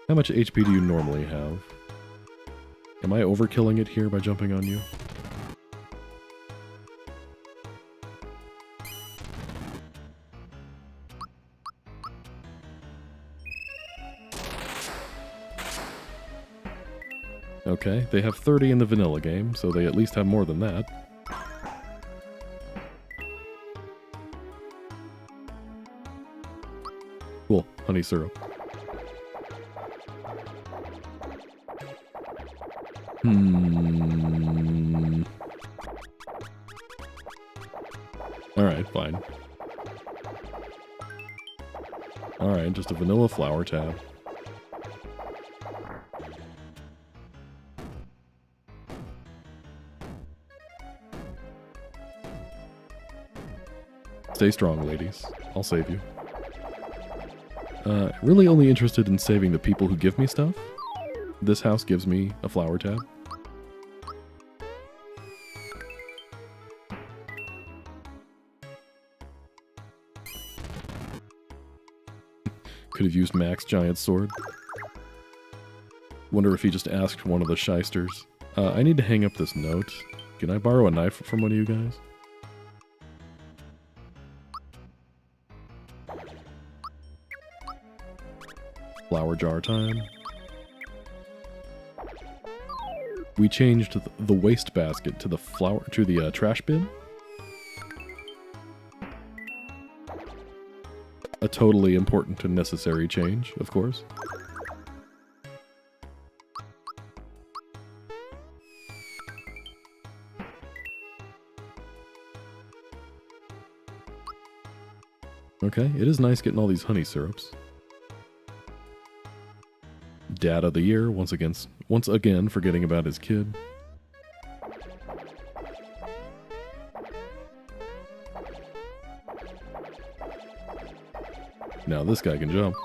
How much HP do you normally have? Am I overkilling it here by jumping on you? Okay, they have 30 in the vanilla game, so they at least have more than that. Cool, honey syrup. Alright, fine. Alright, just a vanilla flower tab. Stay strong, ladies. I'll save you. Really only interested in saving the people who give me stuff. This house gives me a flower tab. Could have used Mac's giant sword. Wonder if he just asked one of the shysters. I need to hang up this note. Can I borrow a knife from one of you guys? Flower jar time. We changed the waste basket to the trash bin. A totally important and necessary change, of course. Okay, it is nice getting all these honey syrups. Dad of the year, once again forgetting about his kid. Now this guy can jump.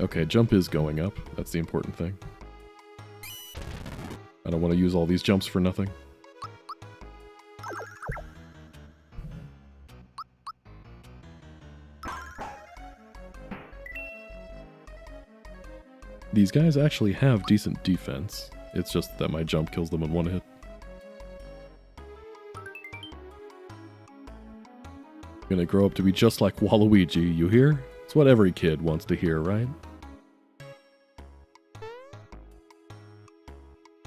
Okay, jump is going up. That's the important thing. I don't want to use all these jumps for nothing. These guys actually have decent defense. It's just that my jump kills them in one hit. Gonna grow up to be just like Waluigi, you hear? It's what every kid wants to hear, right?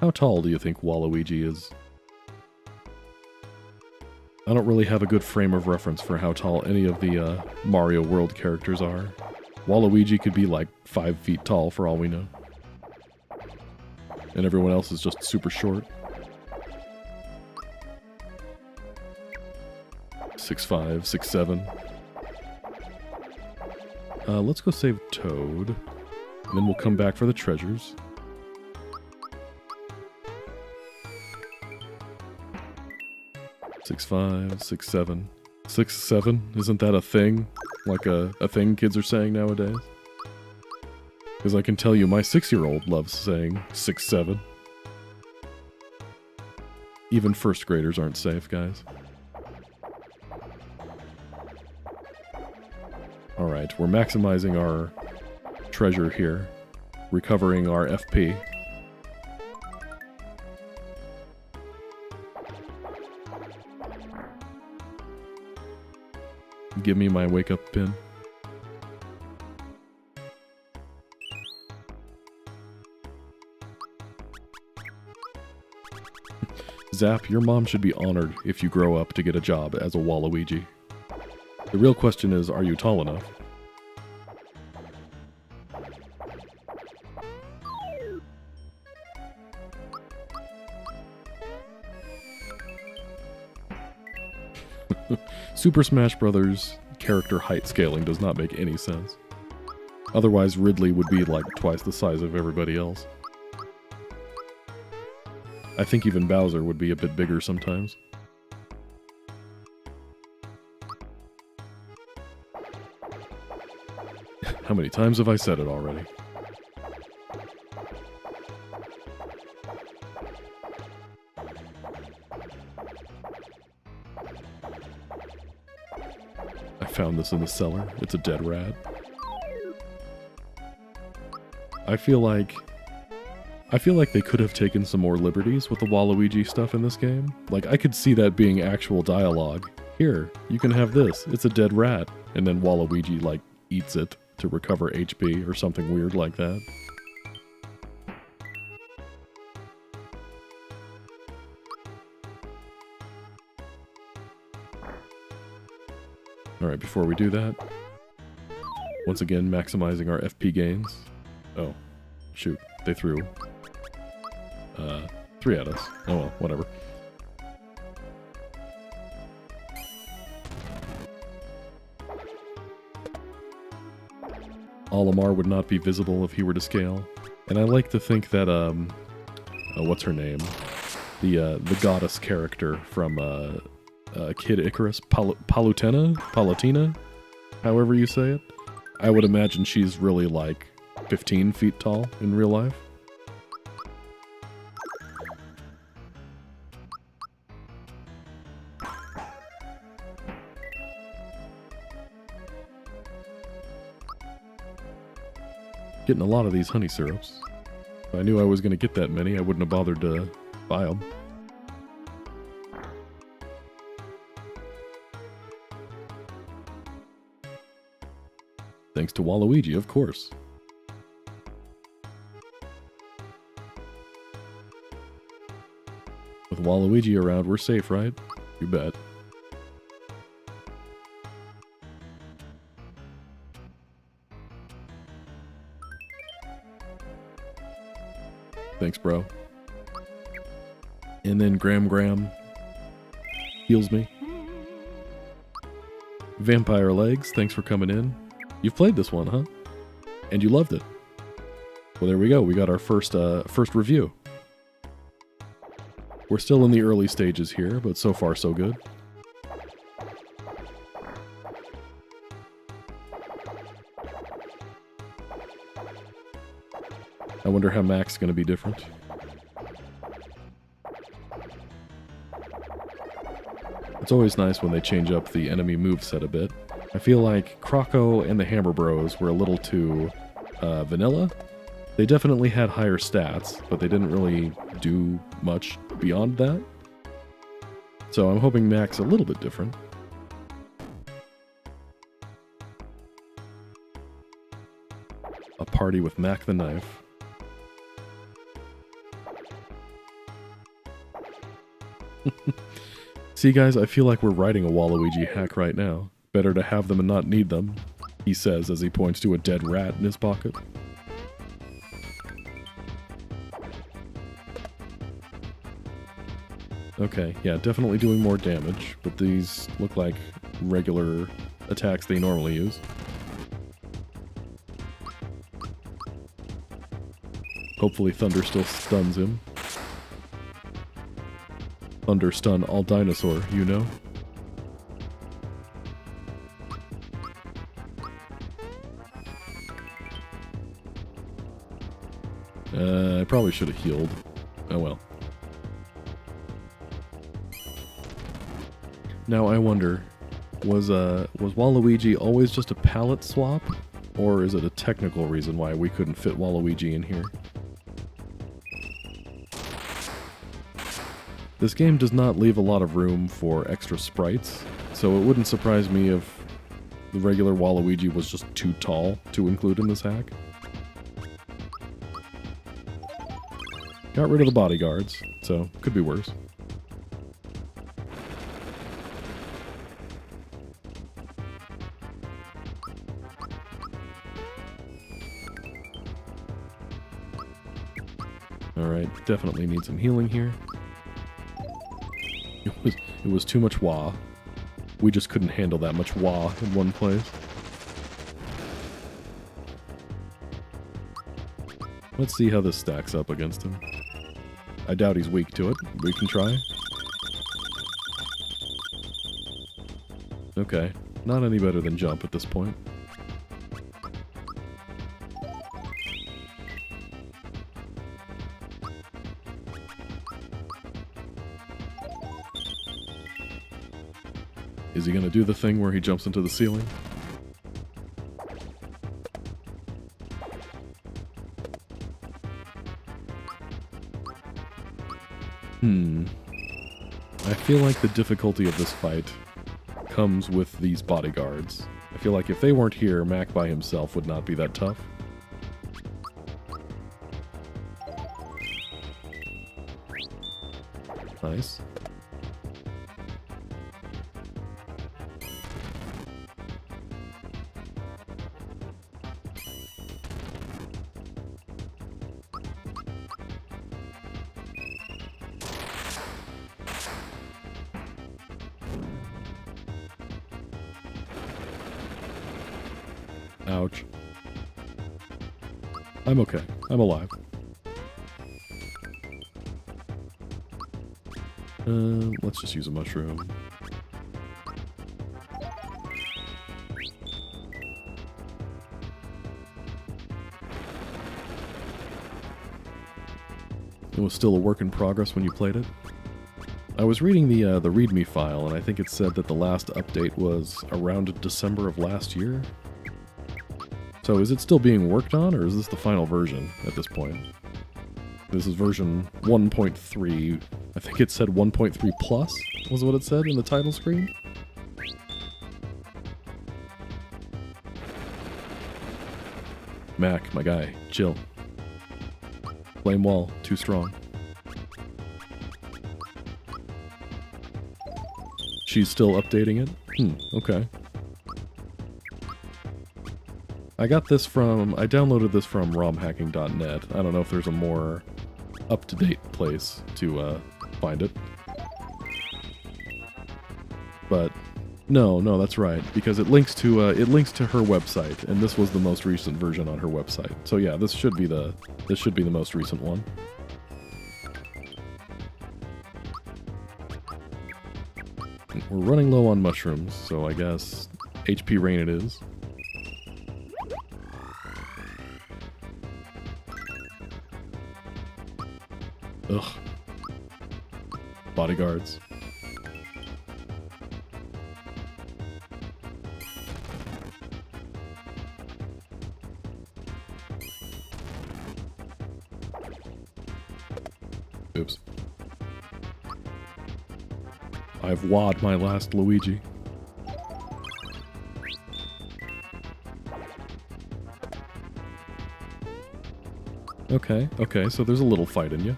How tall do you think Waluigi is? I don't really have a good frame of reference for how tall any of the Mario World characters are. Waluigi could be like 5 feet tall for all we know. And everyone else is just super short. 6'5", 6'7". Let's go save Toad. And then we'll come back for the treasures. 6'5", 6'7". 6'7"? Isn't that a thing? Like a thing kids are saying nowadays? Because I can tell you my 6-year-old loves saying 6'7". Even first graders aren't safe, guys. Alright, we're maximizing our treasure here. Recovering our FP. Give me my wake-up pin. Zap, your mom should be honored if you grow up to get a job as a Waluigi. The real question is, are you tall enough? Super Smash Bros. Character height scaling does not make any sense. Otherwise, Ridley would be like twice the size of everybody else. I think even Bowser would be a bit bigger sometimes. How many times have I said it already? I found this in the cellar. It's a dead rat. I feel like they could have taken some more liberties with the Waluigi stuff in this game. Like, I could see that being actual dialogue. Here, you can have this. It's a dead rat. And then Waluigi, like, eats it to recover HP or something weird like that. Alright, before we do that, once again, maximizing our FP gains. Oh, shoot, they threw 3 at us. Oh well, whatever. Olimar would not be visible if he were to scale. And I like to think that, what's her name? The goddess character from, Kid Icarus, Palutena, however you say it. I would imagine she's really like 15 feet tall in real life. Getting a lot of these honey syrups. If I knew I was going to get that many, I wouldn't have bothered to buy them. Thanks to Waluigi, of course. With Waluigi around, we're safe, right? You bet. Thanks, bro. And then Gram heals me. Vampire Legs, thanks for coming in. You've played this one, huh? And you loved it. Well, there we go. We got our first review. We're still in the early stages here, but so far so good. I wonder how Mac's going to be different. It's always nice when they change up the enemy moveset a bit. I feel like Croco and the Hammer Bros were a little too vanilla. They definitely had higher stats, but they didn't really do much beyond that. So I'm hoping Mac's a little bit different. A party with Mac the Knife. See guys, I feel like we're writing a Waluigi hack right now. Better to have them and not need them, he says as he points to a dead rat in his pocket. Okay, yeah, definitely doing more damage, but these look like regular attacks they normally use. Hopefully Thunder still stuns him. Thunder stun all dinosaur, you know? I probably should have healed. Oh well. Now I wonder, was Waluigi always just a palette swap? Or is it a technical reason why we couldn't fit Waluigi in here? This game does not leave a lot of room for extra sprites, so it wouldn't surprise me if the regular Waluigi was just too tall to include in this hack. Got rid of the bodyguards, so could be worse. Alright, definitely need some healing here. It was too much WAAAA. We just couldn't handle that much WAAAA in one place. Let's see how this stacks up against him. I doubt he's weak to it. We can try. Okay, not any better than jump at this point. Is he gonna do the thing where he jumps into the ceiling? I feel like the difficulty of this fight comes with these bodyguards. I feel like if they weren't here, Mac by himself would not be that tough. Nice. Ouch. I'm okay. I'm alive. Let's just use a mushroom. It was still a work in progress when you played it. I was reading the ReadMe file, and I think it said that the last update was around December of last year. So is it still being worked on, or is this the final version at this point? This is version 1.3. I think it said 1.3 plus, was what it said in the title screen. Mac, my guy, chill. Flame wall, too strong. She's still updating it? Okay. I downloaded this from romhacking.net. I don't know if there's a more up-to-date place to find it. But no, that's right, because it links to her website, and this was the most recent version on her website. So yeah, this should be the most recent one. We're running low on mushrooms, so I guess HP rain it is. Ugh. Bodyguards. Oops. I've WAAA'd my last Luigi. Okay, so there's a little fight in you.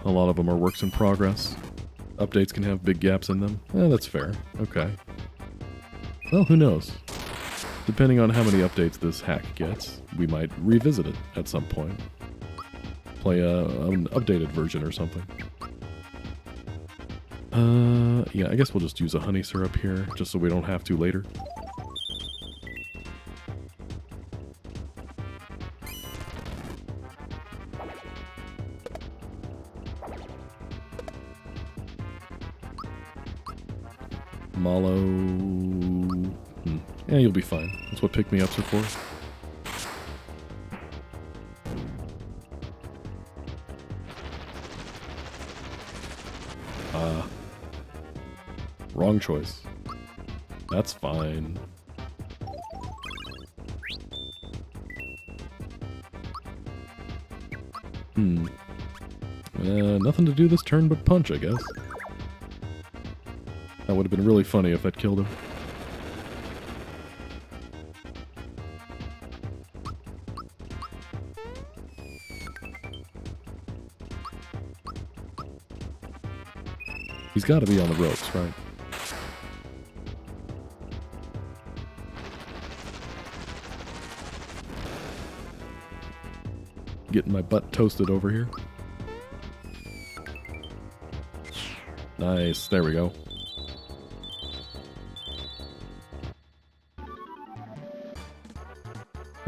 A lot of them are works in progress. Updates can have big gaps in them. That's fair. Okay. Well, who knows? Depending on how many updates this hack gets, we might revisit it at some point. Play an updated version or something. Yeah, I guess we'll just use a honey syrup here, just so we don't have to later. Mallow... Yeah, you'll be fine. That's what pick-me-ups are for. Wrong choice. That's fine. Nothing to do this turn but punch, I guess. That would have been really funny if that killed him. He's got to be on the ropes, right? Getting my butt toasted over here. Nice, there we go.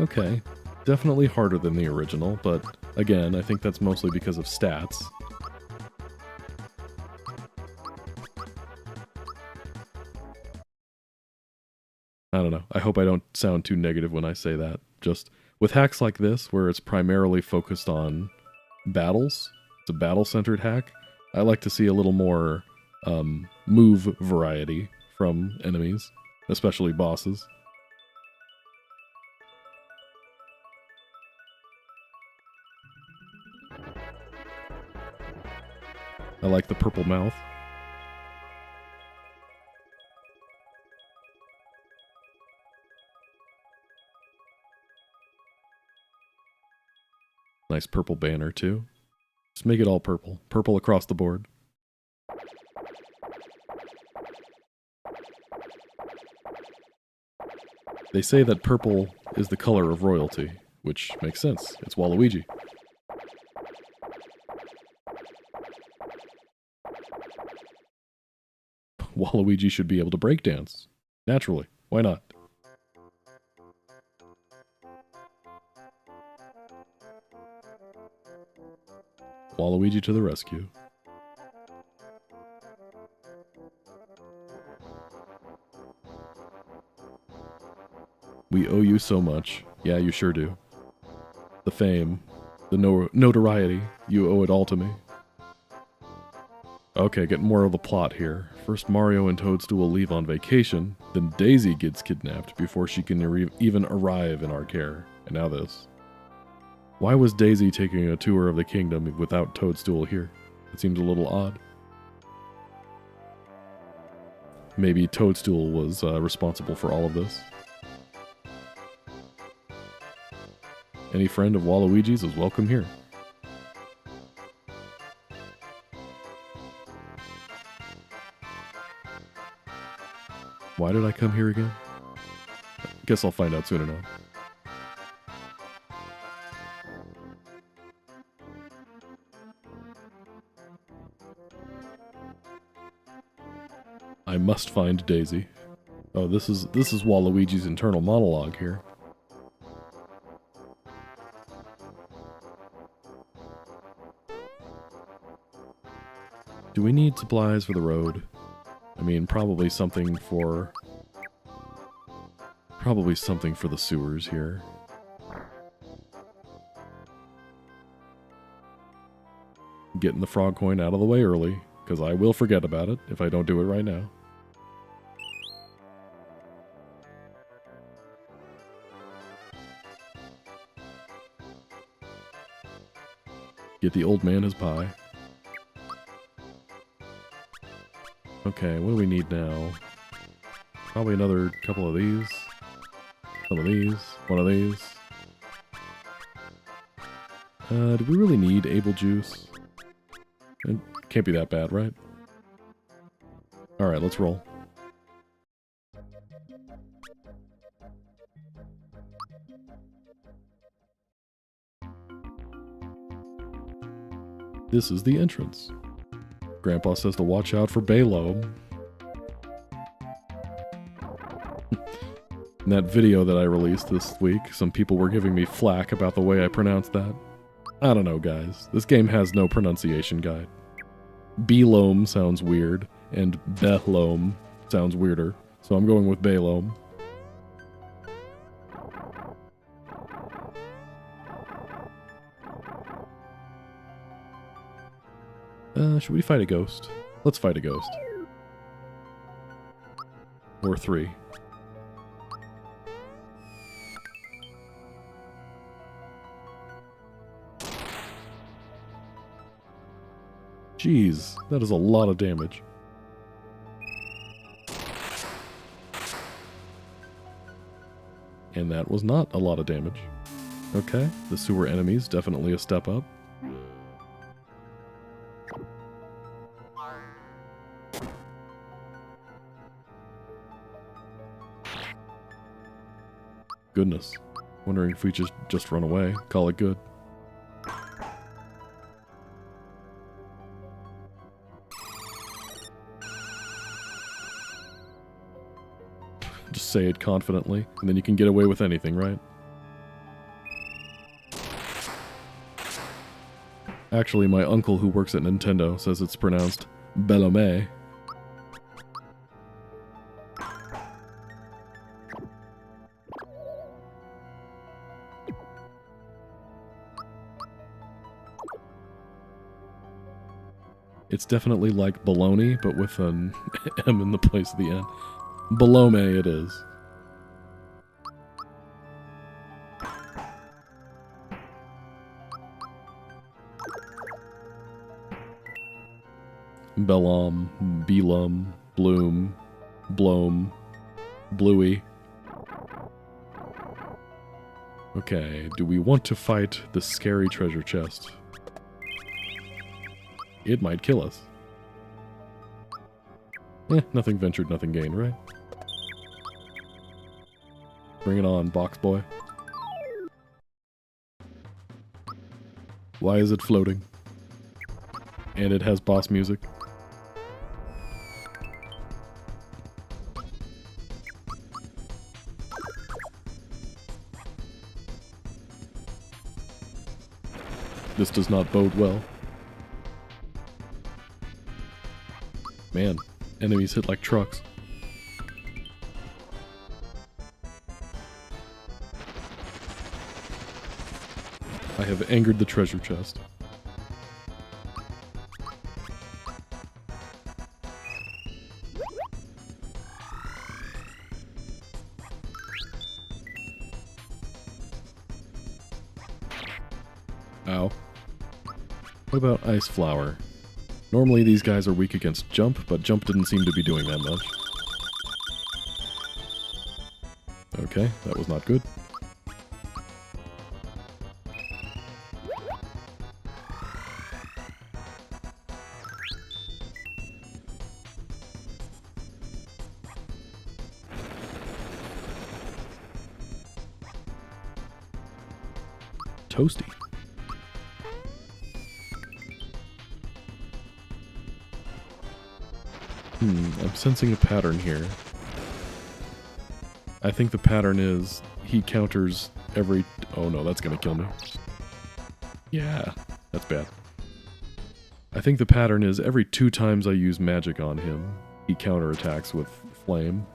Okay, definitely harder than the original, but again, I think that's mostly because of stats. I don't know, I hope I don't sound too negative when I say that. Just, with hacks like this, where it's primarily focused on battles, it's a battle-centered hack, I like to see a little more move variety from enemies, especially bosses. I like the purple mouth. Nice purple banner, too. Just make it all purple. Purple across the board. They say that purple is the color of royalty, which makes sense. It's Waluigi. Waluigi should be able to breakdance. Naturally. Why not? Waluigi to the rescue. We owe you so much. Yeah, you sure do. The fame, the notoriety, you owe it all to me. Okay, get more of the plot here. First Mario and Toadstool leave on vacation, then Daisy gets kidnapped before she can even arrive in our care. And now this. Why was Daisy taking a tour of the kingdom without Toadstool here? It seems a little odd. Maybe Toadstool was responsible for all of this. Any friend of Waluigi's is welcome here. Why did I come here again? Guess I'll find out soon enough. I must find Daisy. Oh, this is Waluigi's internal monologue here. Do we need supplies for the road? I mean, probably something for the sewers here. Getting the frog coin out of the way early, because I will forget about it if I don't do it right now. Get the old man his pie. Okay, what do we need now? Probably another couple of these. Some of these. One of these. Do we really need able juice? It can't be that bad, right? Alright, let's roll. This is the entrance. Grandpa says to watch out for Balo. In that video that I released this week, some people were giving me flack about the way I pronounced that. I don't know, guys. This game has no pronunciation guide. Belome sounds weird, and Behlome sounds weirder, so I'm going with Balome. Should we fight a ghost? Let's fight a ghost. Or 3. Jeez, that is a lot of damage. And that was not a lot of damage. Okay, the sewer enemy's definitely a step up. goodness. Wondering if we just run away, call it good. Just say it confidently, and then you can get away with anything, right? Actually, my uncle who works at Nintendo says it's pronounced Bellome. It's definitely like baloney, but with an M in the place of the N. Balome it is. Bellum, Belum, Bloom, Bloam, Bluey. Okay, do we want to fight the scary treasure chest? It might kill us. Nothing ventured, nothing gained, right? Bring it on, box boy. Why is it floating? And it has boss music. This does not bode well. Man, enemies hit like trucks. I have angered the treasure chest. Ow. What about Ice Flower? Normally these guys are weak against Jump, but Jump didn't seem to be doing that much. Okay, that was not good. Toasty. I'm sensing a pattern here. I think the pattern is he counters every... Oh no, that's gonna kill me. Yeah, that's bad. I think the pattern is every 2 times I use magic on him, he counterattacks with flame.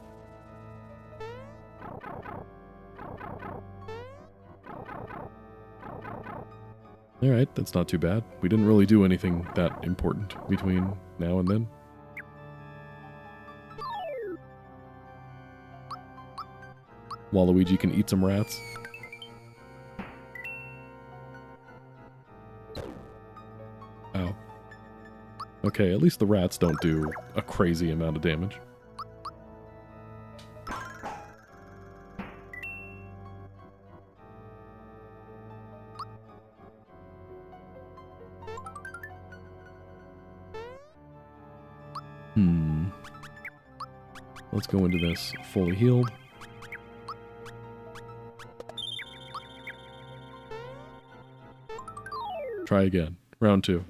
Alright, that's not too bad. We didn't really do anything that important between now and then. Waluigi can eat some rats. Ow. Okay, at least the rats don't do a crazy amount of damage. Let's go into this fully healed. Try again. Round 2.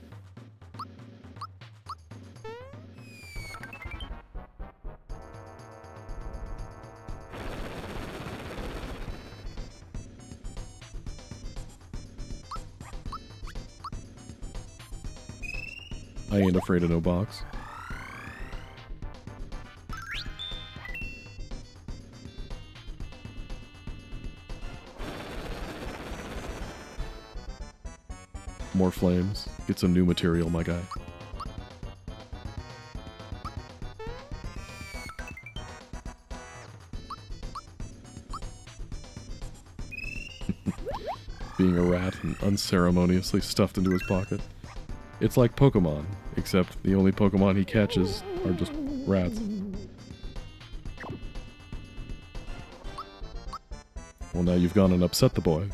I ain't afraid of no box. More flames. Get some new material, my guy. Being a rat and unceremoniously stuffed into his pocket. It's like Pokemon, except the only Pokemon he catches are just rats. Well, now you've gone and upset the boy.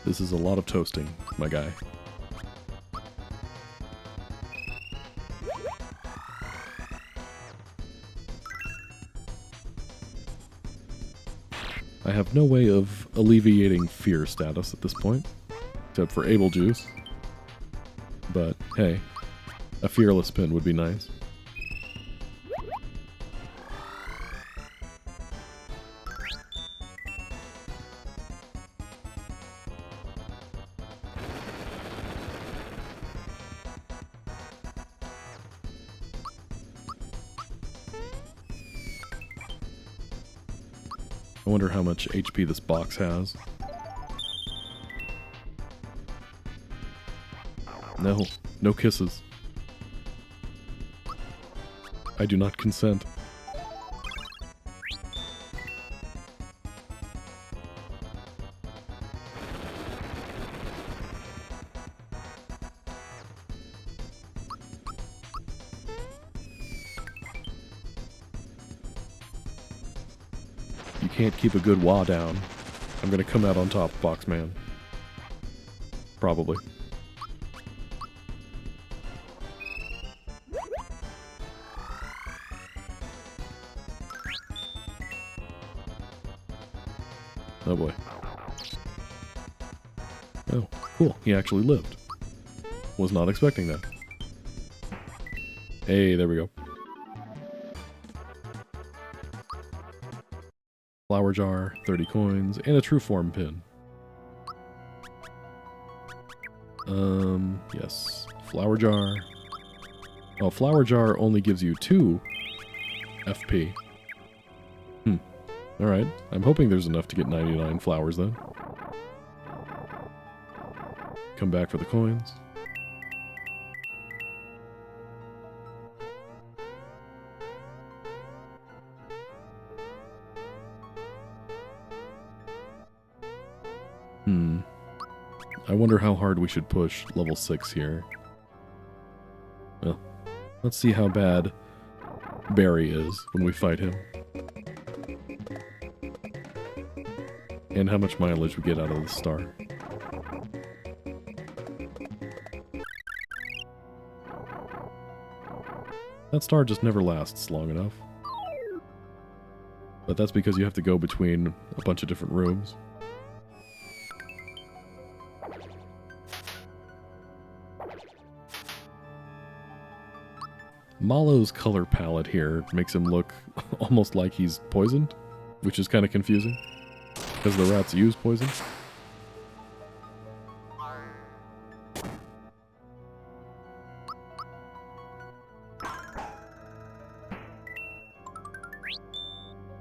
This is a lot of toasting, my guy. I have no way of alleviating fear status at this point, except for Able Juice. But hey, a fearless pin would be nice. I wonder how much HP this box has. No, no kisses. I do not consent. You can't keep a good WAAAA down. I'm gonna come out on top, Boxman. Probably. Oh boy. Oh, cool. He actually lived. Was not expecting that. Hey, there we go. Flower jar, 30 coins, and a true form pin. Yes. Flower jar. Oh, flower jar only gives you 2 FP. Alright. I'm hoping there's enough to get 99 flowers then. Come back for the coins. I wonder how hard we should push level 6 here. Well, let's see how bad Barry is when we fight him. And how much mileage we get out of the star. That star just never lasts long enough. But that's because you have to go between a bunch of different rooms. Mallow's color palette here makes him look almost like he's poisoned, which is kind of confusing, because the rats use poison.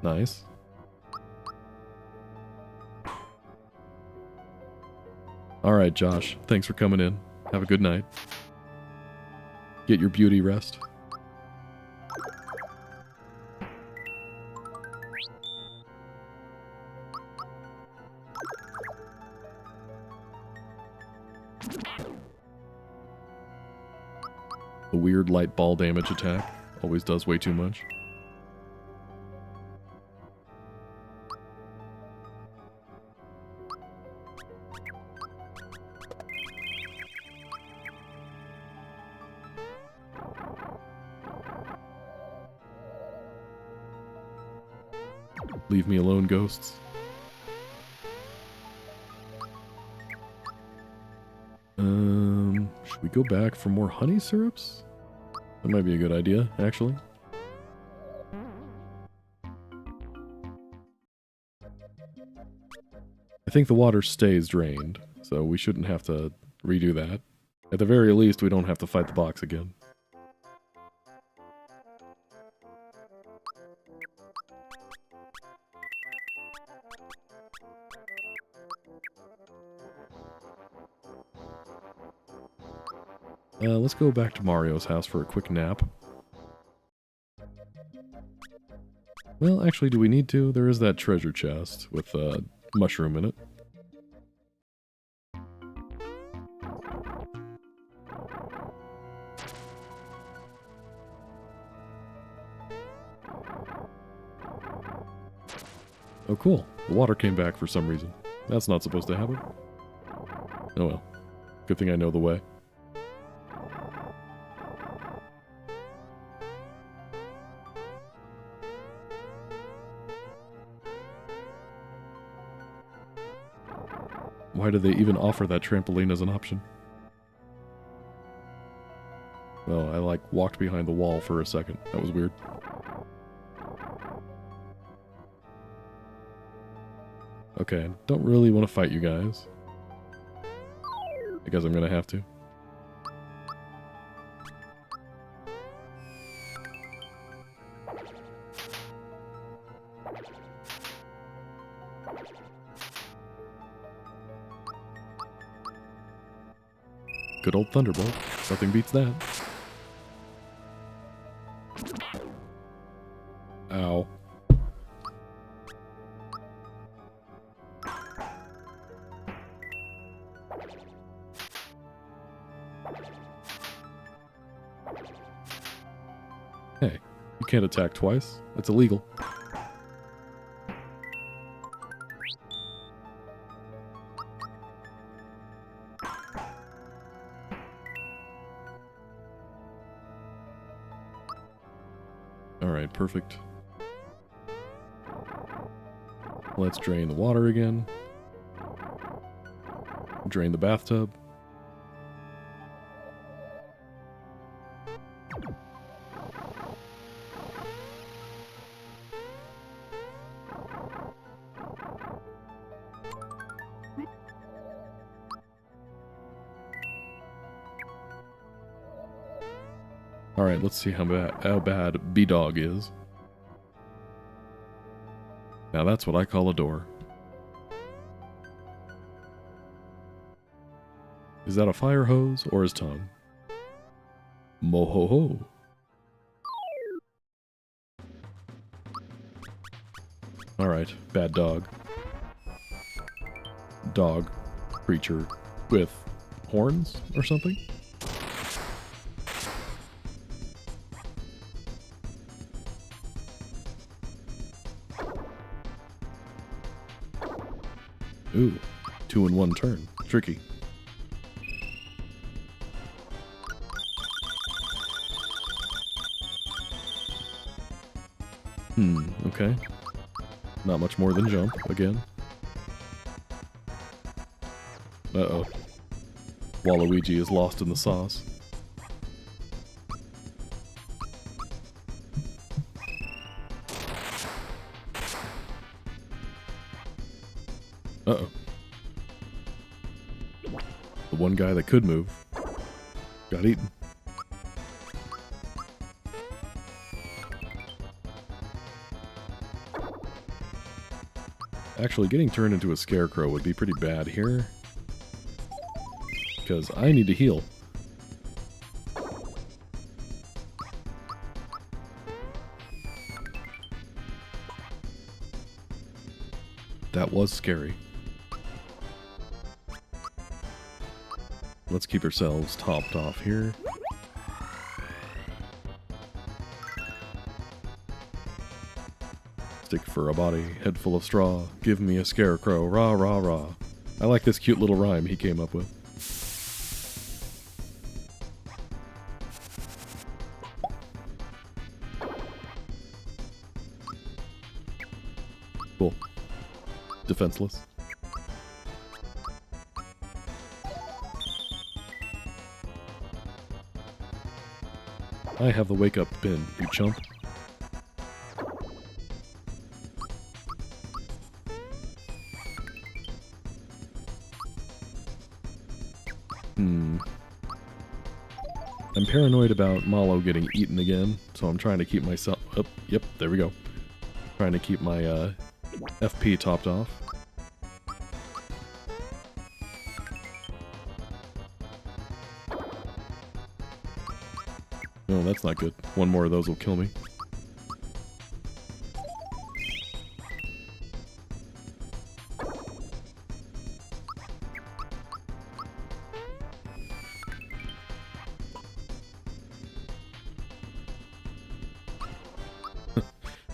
Nice. Alright, Josh, thanks for coming in. Have a good night. Get your beauty rest. The weird light ball damage attack always does way too much. Leave me alone, ghosts. Should we go back for more honey syrups? That might be a good idea, actually. I think the water stays drained, so we shouldn't have to redo that. At the very least, we don't have to fight the box again. Let's go back to Mario's house for a quick nap. Well, actually, do we need to? There is that treasure chest with a mushroom in it. Oh, cool. The water came back for some reason. That's not supposed to happen. Oh well. Good thing I know the way. Why did they even offer that trampoline as an option? Well, I like walked behind the wall for a second. That was weird. Okay, don't really want to fight you guys. I guess I'm gonna have to. Good old Thunderbolt. Nothing beats that. Ow. Hey, you can't attack twice. That's illegal. Alright, perfect. Let's drain the water again. Drain the bathtub. Alright, let's see how bad B-Dog is. Now that's what I call a door. Is that a fire hose or his tongue? Mo-ho-ho. Alright, bad dog. Dog creature with horns or something? Ooh, 2 in 1 turn. Tricky. Okay. Not much more than jump, again. Uh-oh. Waluigi is lost in the sauce. Uh-oh. The one guy that could move got eaten. Actually, getting turned into a scarecrow would be pretty bad here. Because I need to heal. That was scary. Let's keep ourselves topped off here. Stick for a body, head full of straw, give me a scarecrow, rah rah rah. I like this cute little rhyme he came up with. Cool. Defenseless. I have the wake up pin, you chump. I'm paranoid about Manall getting eaten again, so I'm trying to keep myself... Oh, yep, there we go. Trying to keep my FP topped off. Oh, that's not good. One more of those will kill me.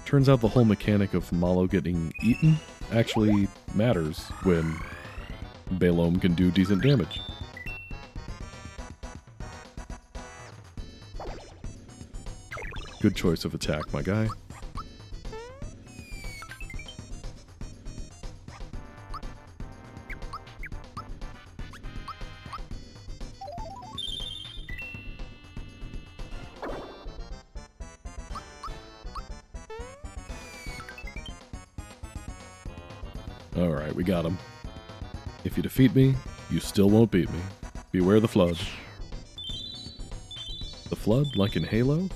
Turns out the whole mechanic of Mallow getting eaten actually matters when Belome can do decent damage. Good choice of attack, my guy. Alright, we got him. If you defeat me, you still won't beat me. Beware the flood. The flood, like in Halo?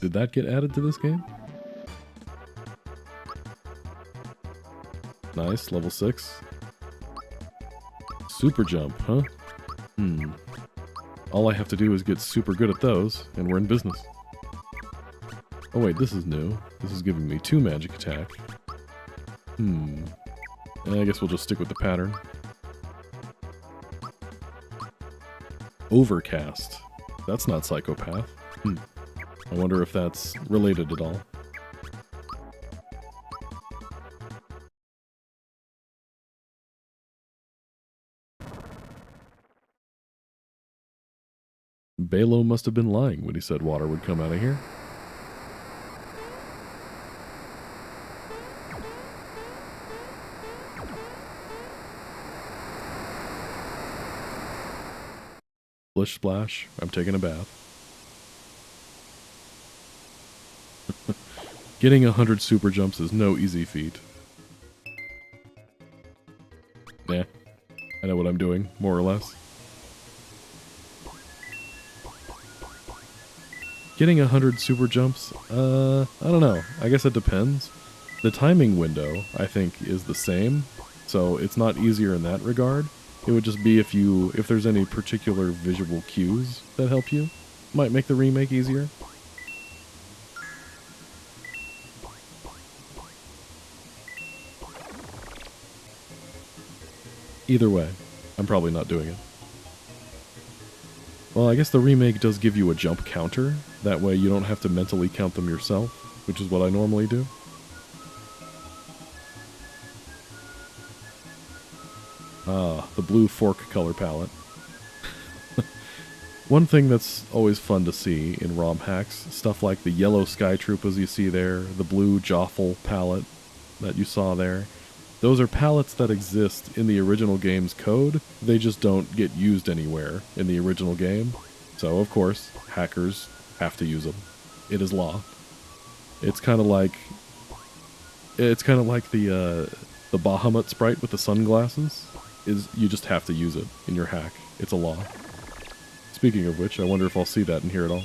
Did that get added to this game? Nice, level 6. Super jump, huh? All I have to do is get super good at those, and we're in business. Oh wait, this is new. This is giving me 2 magic attack. I guess we'll just stick with the pattern. Overcast. That's not Psychopath. I wonder if that's related at all. Balo must have been lying when he said water would come out of here. Splish splash, I'm taking a bath. Getting 100 super jumps is no easy feat. Nah, I know what I'm doing, more or less. Getting 100 super jumps, I don't know. I guess it depends. The timing window, I think, is the same, so it's not easier in that regard. It would just be if there's any particular visual cues that help you. Might make the remake easier. Either way, I'm probably not doing it. Well, I guess the remake does give you a jump counter. That way you don't have to mentally count them yourself, which is what I normally do. Ah, the blue fork color palette. One thing that's always fun to see in ROM hacks, stuff like the yellow Sky Troopas you see there, the blue Joffle palette that you saw there. Those are palettes that exist in the original game's code, they just don't get used anywhere in the original game. So, of course, hackers have to use them. It is law. It's kind of like the Bahamut sprite with the sunglasses. You just have to use it in your hack. It's a law. Speaking of which, I wonder if I'll see that in here at all.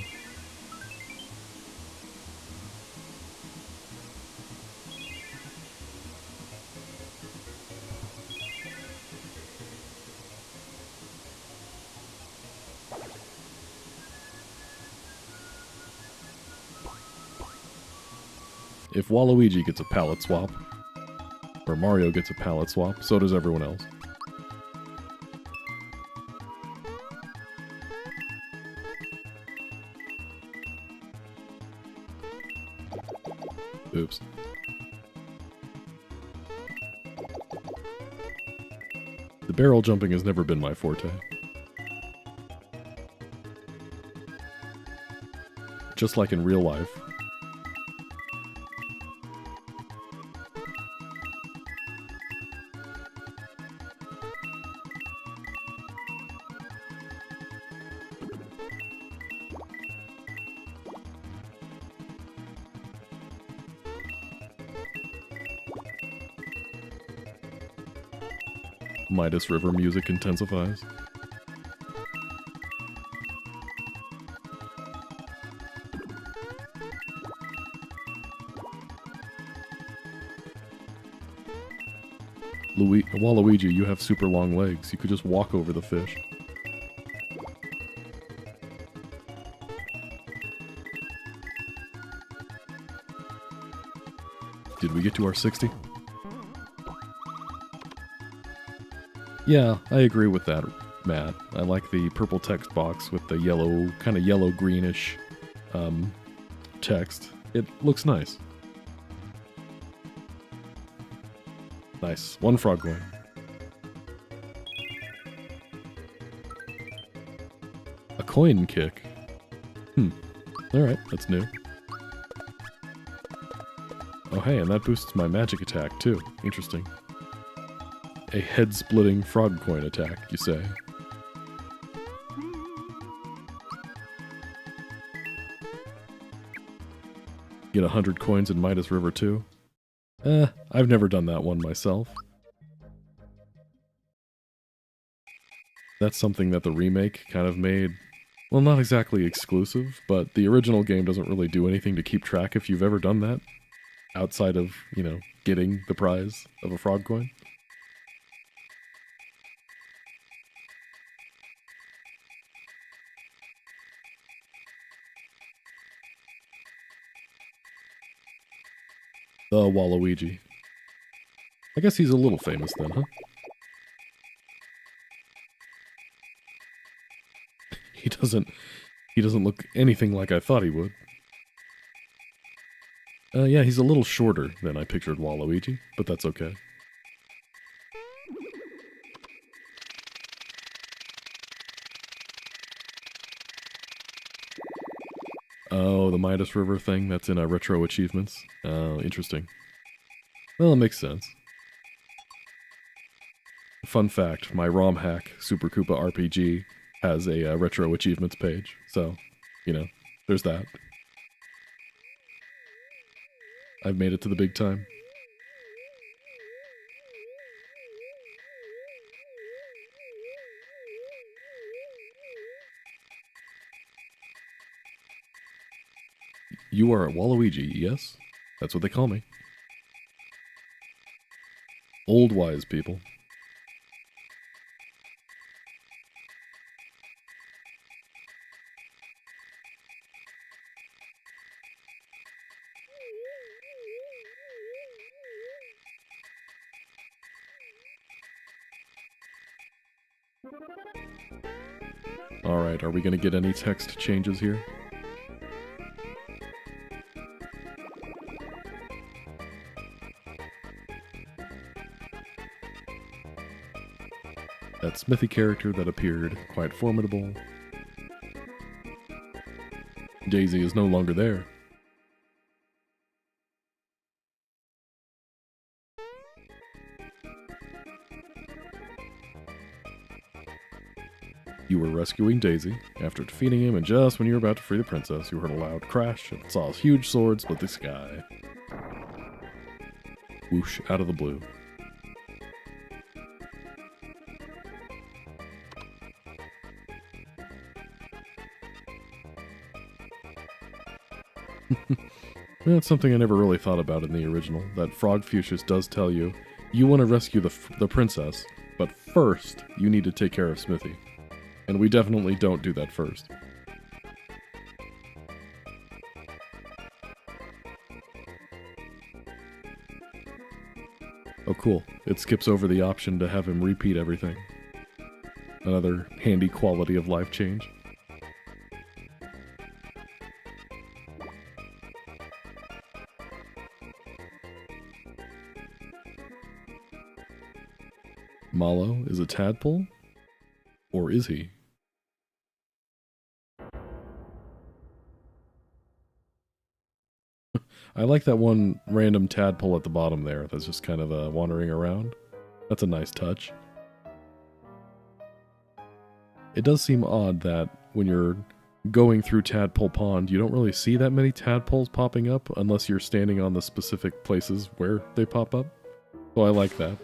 If Waluigi gets a palette swap, or Mario gets a palette swap, so does everyone else. Oops. The barrel jumping has never been my forte. Just like in real life. Midas River music intensifies. Waluigi, you have super long legs. You could just walk over the fish. Did we get to our 60? Yeah, I agree with that, Matt. I like the purple text box with the yellow, kind of yellow-greenish text. It looks nice. Nice. 1 frog coin. A coin kick. Alright, that's new. Oh hey, and that boosts my magic attack too. Interesting. A head-splitting frog coin attack, you say? Get 100 coins in Midas River too? I've never done that one myself. That's something that the remake kind of made, well, not exactly exclusive, but the original game doesn't really do anything to keep track if you've ever done that, outside of, you know, getting the prize of a frog coin. The Waluigi. I guess he's a little famous then, huh? He doesn't look anything like I thought he would. Yeah, he's a little shorter than I pictured Waluigi, but that's okay. Oh, the Midas River thing, that's in Retro Achievements. Oh, interesting. Well, it makes sense. Fun fact, my romhack, Super Koopa RPG, has a Retro Achievements page, so, you know, there's that. I've made it to the big time. You are Waluigi, yes? That's what they call me. Old wise people. Alright, are we gonna get any text changes here? That Smithy character that appeared quite formidable. Daisy is no longer there. You were rescuing Daisy. After defeating him, and just when you were about to free the princess, you heard a loud crash and saw a huge sword split the sky. Whoosh, out of the blue. That's something I never really thought about in the original, that Frogfucius does tell you, you want to rescue the princess, but first, you need to take care of Smithy. And we definitely don't do that first. Oh cool, it skips over the option to have him repeat everything. Another handy quality of life change. Mallow is a tadpole? Or is he? I like that one random tadpole at the bottom there that's just kind of wandering around. That's a nice touch. It does seem odd that when you're going through Tadpole Pond, you don't really see that many tadpoles popping up unless you're standing on the specific places where they pop up. So I like that.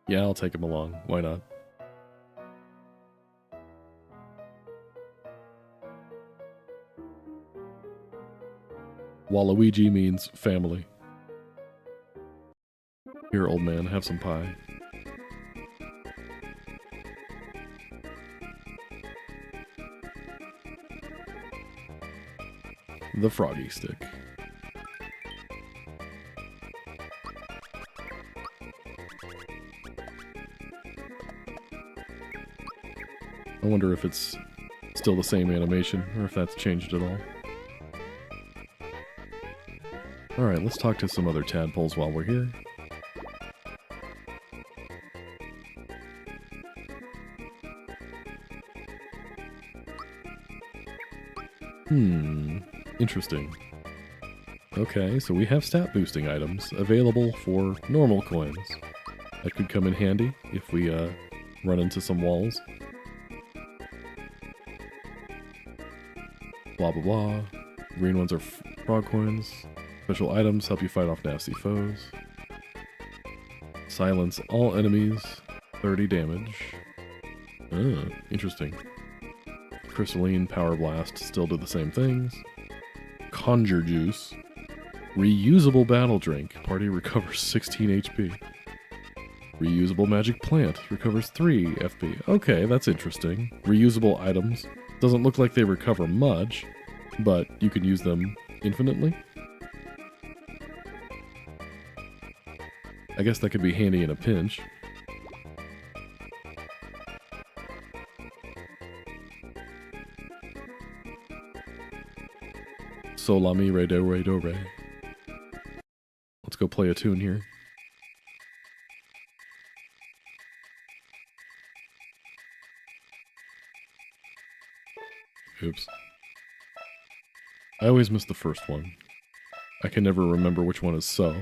Yeah, I'll take him along. Why not? Waluigi means family. Here, old man, have some pie. The froggy stick. I wonder if it's still the same animation, or if that's changed at all. Alright, let's talk to some other tadpoles while we're here. Interesting. Okay, so we have stat boosting items available for normal coins. That could come in handy if we run into some walls. Blah blah blah. Green ones are frog coins. Special items help you fight off nasty foes. Silence all enemies. 30 damage. Interesting. Crystalline, Power Blast still do the same things. Conjure Juice. Reusable Battle Drink. Party recovers 16 HP. Reusable Magic Plant. Recovers 3 FP. Okay, that's interesting. Reusable items. Doesn't look like they recover much, but you can use them infinitely. I guess that could be handy in a pinch. Solami re do re do re. Let's go play a tune here. Oops. I always miss the first one. I can never remember which one is so.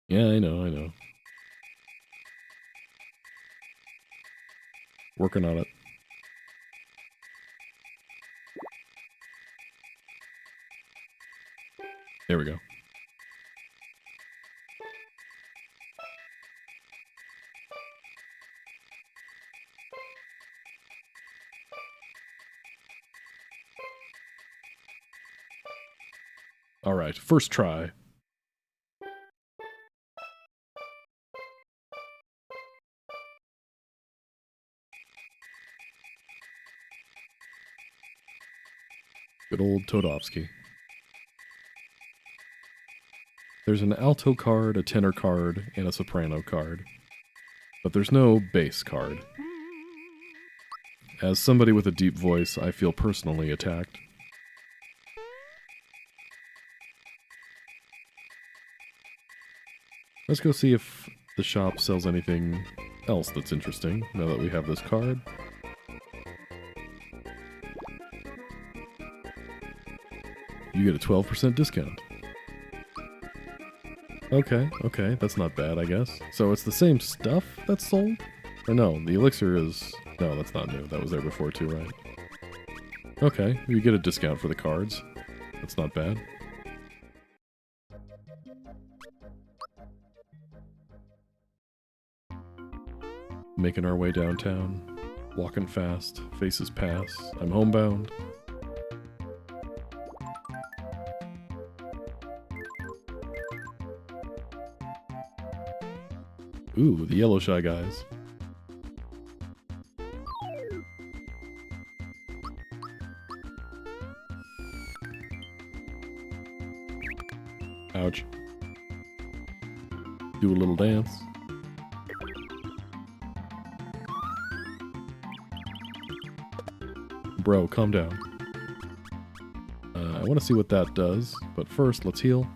Yeah, I know. Working on it. There we go. All right, first try. Good old Todovsky. There's an alto card, a tenor card, and a soprano card. But there's no bass card. As somebody with a deep voice, I feel personally attacked. Let's go see if the shop sells anything else that's interesting, now that we have this card. You get a 12% discount. Okay, that's not bad, I guess. So it's the same stuff that's sold? Or no, the elixir is... No, that's not new. That was there before too, right? Okay, you get a discount for the cards. That's not bad. Making our way downtown. Walking fast. Faces pass. I'm homebound. Ooh, the yellow shy guys. Ouch. Do a little dance. Bro, calm down. I want to see what that does, but first, let's heal.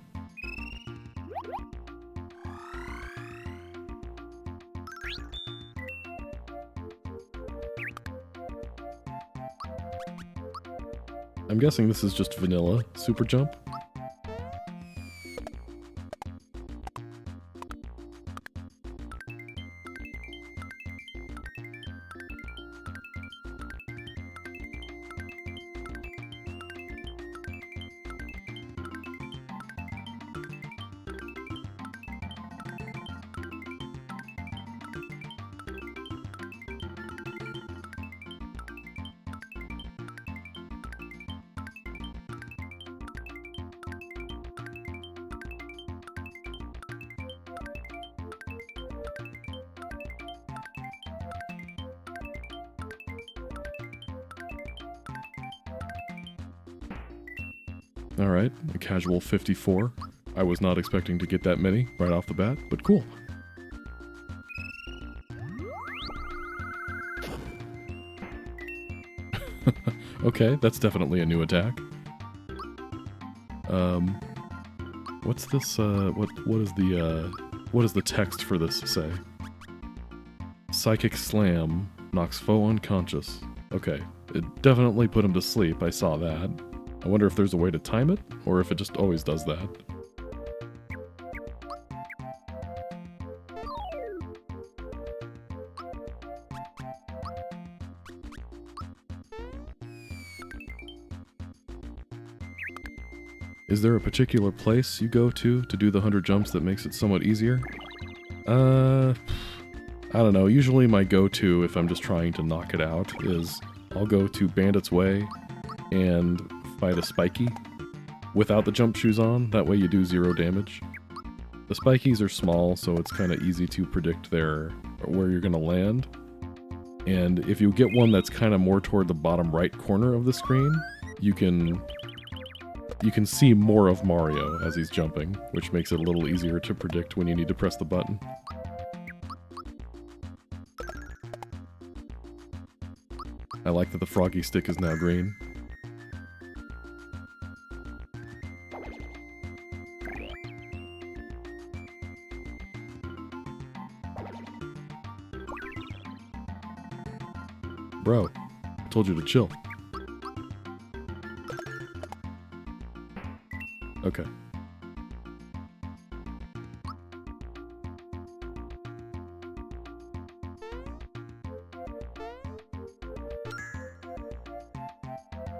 I'm guessing this is just vanilla super jump. Alright, a casual 54. I was not expecting to get that many right off the bat, but cool. Okay, that's definitely a new attack. What's this, what does the text for this say? Psychic Slam knocks foe unconscious. Okay, it definitely put him to sleep, I saw that. I wonder if there's a way to time it, or if it just always does that. Is there a particular place you go to do the 100 jumps that makes it somewhat easier? I don't know. Usually my go-to, if I'm just trying to knock it out, is I'll go to Bandit's Way and fight a Spiky without the jump shoes on. That way you do 0 damage. The Spikies are small, so it's kind of easy to predict where you're going to land. And if you get one that's kind of more toward the bottom right corner of the screen, you can see more of Mario as he's jumping, which makes it a little easier to predict when you need to press the button. I like that the froggy stick is now green. Bro, I told you to chill. Okay.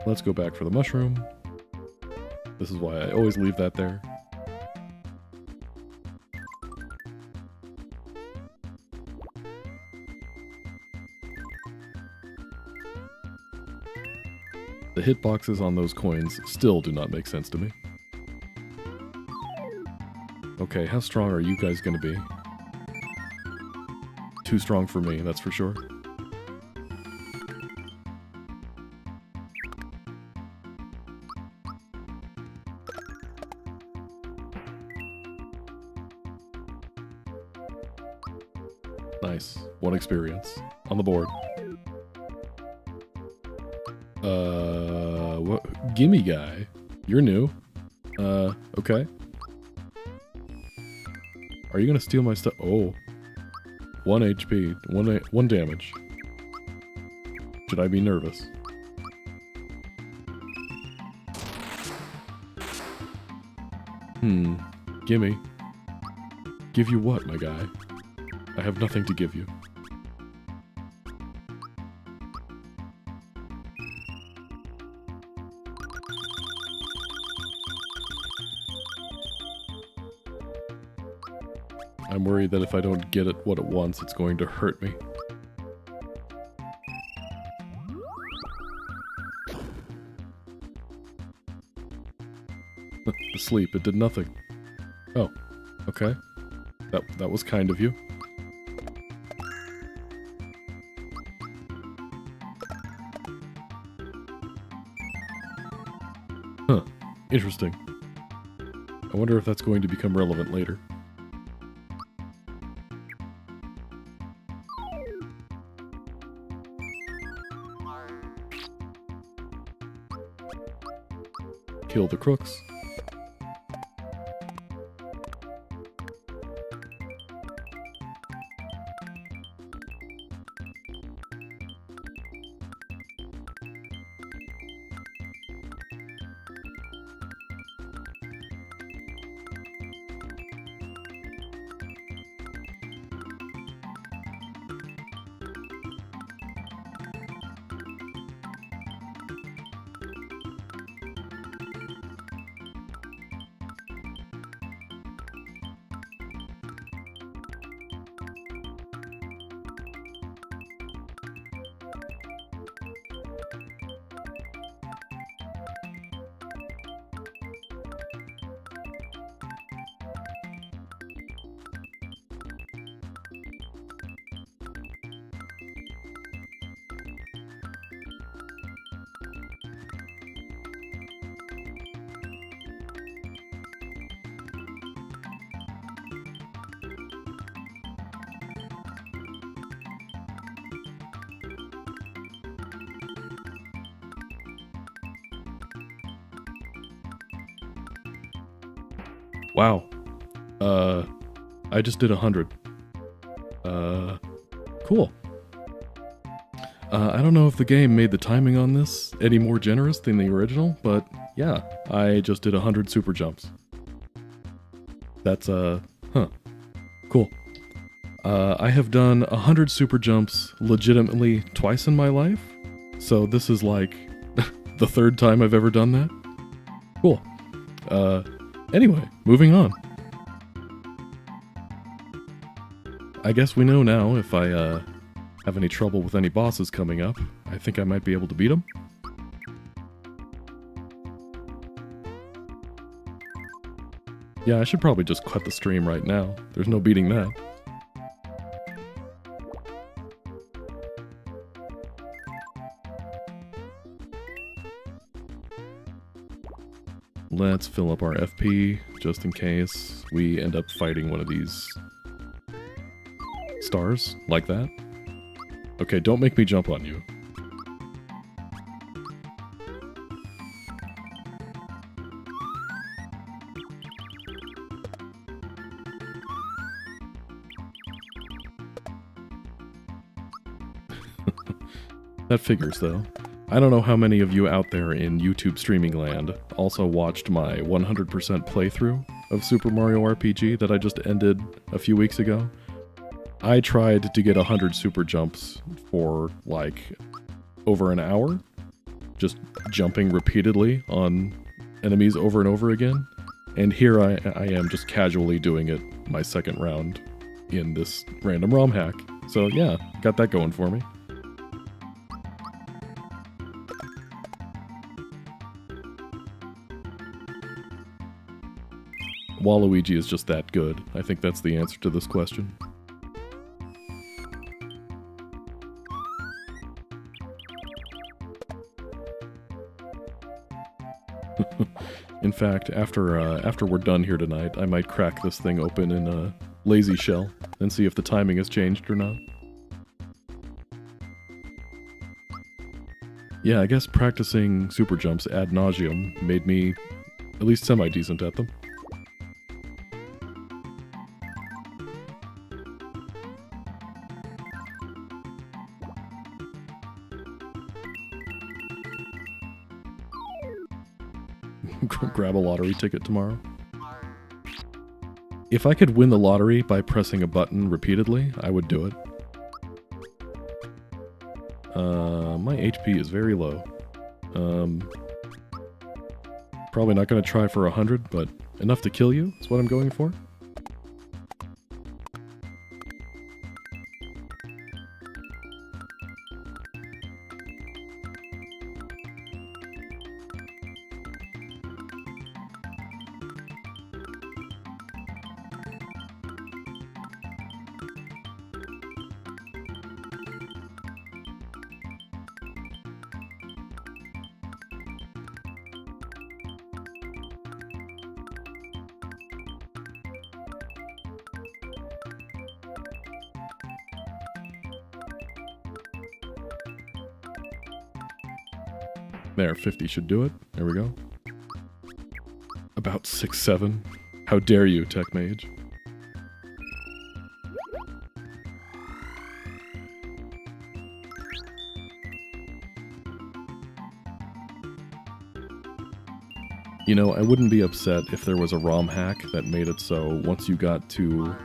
Let's go back for the mushroom. This is why I always leave that there. The hitboxes on those coins still do not make sense to me. Okay, how strong are you guys gonna be? Too strong for me, that's for sure. Nice. 1 experience. On the board. What? Gimme guy. You're new. Okay. Are you gonna steal my stuff? Oh. 1 HP. 1 damage. Should I be nervous? Gimme. Give you what, my guy? I have nothing to give you. I'm worried that if I don't get it what it wants, it's going to hurt me. Asleep, it did nothing. Oh, okay. That was kind of you. Huh, interesting. I wonder if that's going to become relevant later. Kill the crooks. Wow. I just did 100. Cool. I don't know if the game made the timing on this any more generous than the original, but yeah, I just did 100 super jumps. That's, cool. I have done 100 super jumps legitimately twice in my life, so this is like the third time I've ever done that. Cool. Anyway, moving on. I guess we know now if I have any trouble with any bosses coming up. I think I might be able to beat them. Yeah, I should probably just cut the stream right now. There's no beating that. Let's fill up our FP, just in case we end up fighting one of these stars, like that. Okay, don't make me jump on you. That figures, though. I don't know how many of you out there in YouTube streaming land also watched my 100% playthrough of Super Mario RPG that I just ended a few weeks ago. I tried to get 100 super jumps for, like, over an hour, just jumping repeatedly on enemies over and over again, and here I am just casually doing it my second round in this random ROM hack. So yeah, got that going for me. Waluigi is just that good. I think that's the answer to this question. In fact, after we're done here tonight, I might crack this thing open in a lazy shell and see if the timing has changed or not. Yeah, I guess practicing super jumps ad nauseum made me at least semi-decent at them. Grab a lottery ticket tomorrow. If I could win the lottery by pressing a button repeatedly, I would do it. My HP is very low. Probably not going to try for 100, but enough to kill you is what I'm going for. There, 50 should do it. There we go. About 6-7. How dare you, Tech Mage? You know, I wouldn't be upset if there was a ROM hack that made it so once you got to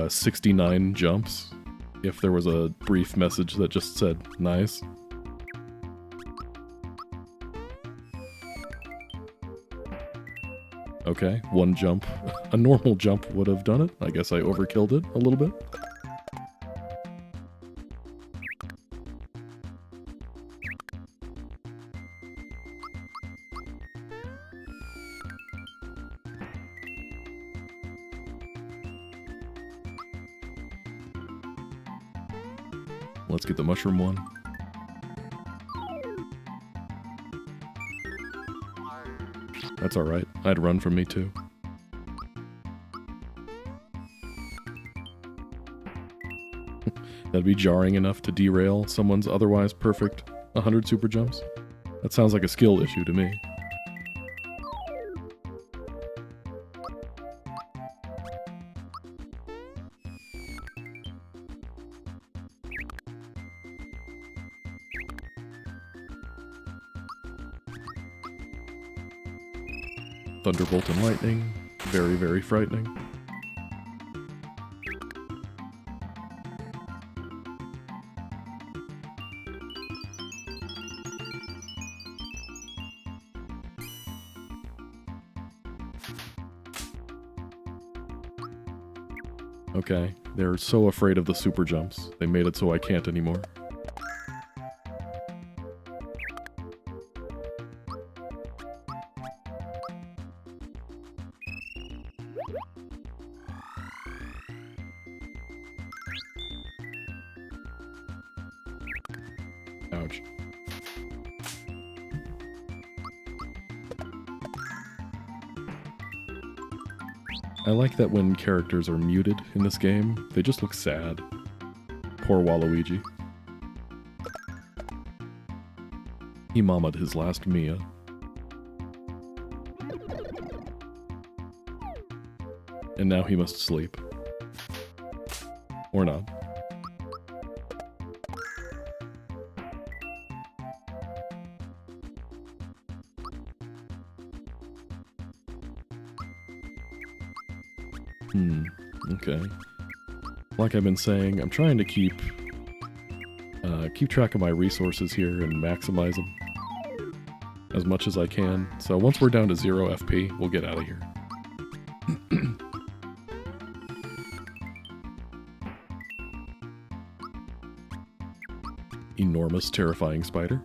69 jumps, if there was a brief message that just said, nice. Okay, one jump. A normal jump would have done it. I guess I overkilled it a little bit. Let's get the mushroom one. That's alright. I'd run from me too. That'd be jarring enough to derail someone's otherwise perfect 100 super jumps. That sounds like a skill issue to me. Thunderbolt and lightning. Very, very frightening. Okay, they're so afraid of the super jumps. They made it so I can't anymore. Ouch. I like that when characters are muted in this game, they just look sad. Poor Waluigi. He mamaed his last Mia. And now he must sleep. Or not. Okay. Like I've been saying, I'm trying to keep track of my resources here and maximize them as much as I can. So once we're down to 0 FP, we'll get out of here. Enormous, terrifying spider.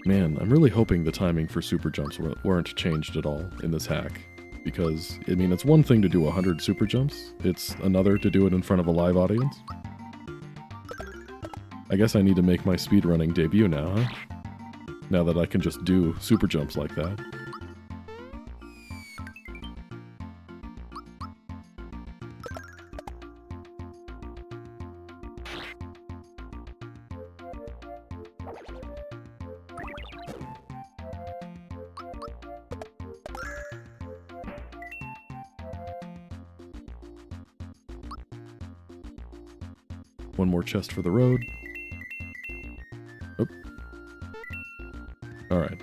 Man, I'm really hoping the timing for super jumps weren't changed at all in this hack. Because, I mean, it's one thing to do 100 super jumps, it's another to do it in front of a live audience. I guess I need to make my speedrunning debut now, huh? Now that I can just do super jumps like that. One more chest for the road. Oh. Alright.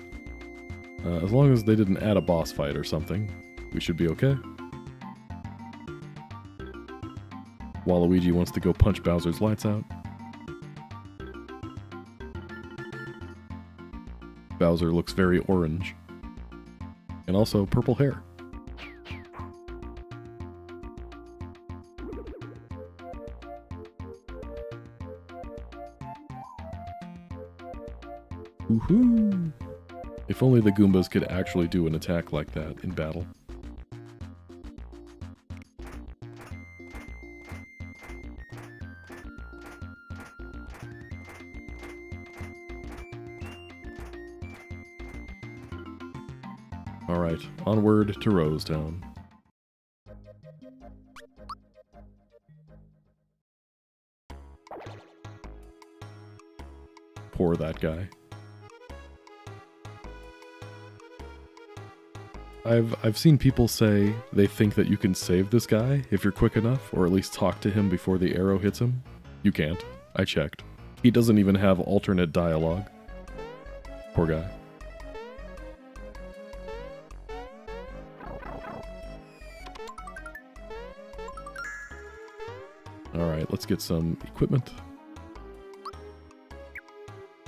As long as they didn't add a boss fight or something, we should be okay. Waluigi wants to go punch Bowser's lights out. Bowser looks very orange. And also purple hair. Woohoo! If only the Goombas could actually do an attack like that in battle. Alright, onward to Rosetown. Poor that guy. I've seen people say they think that you can save this guy if you're quick enough, or at least talk to him before the arrow hits him. You can't. I checked. He doesn't even have alternate dialogue. Poor guy. Alright, let's get some equipment.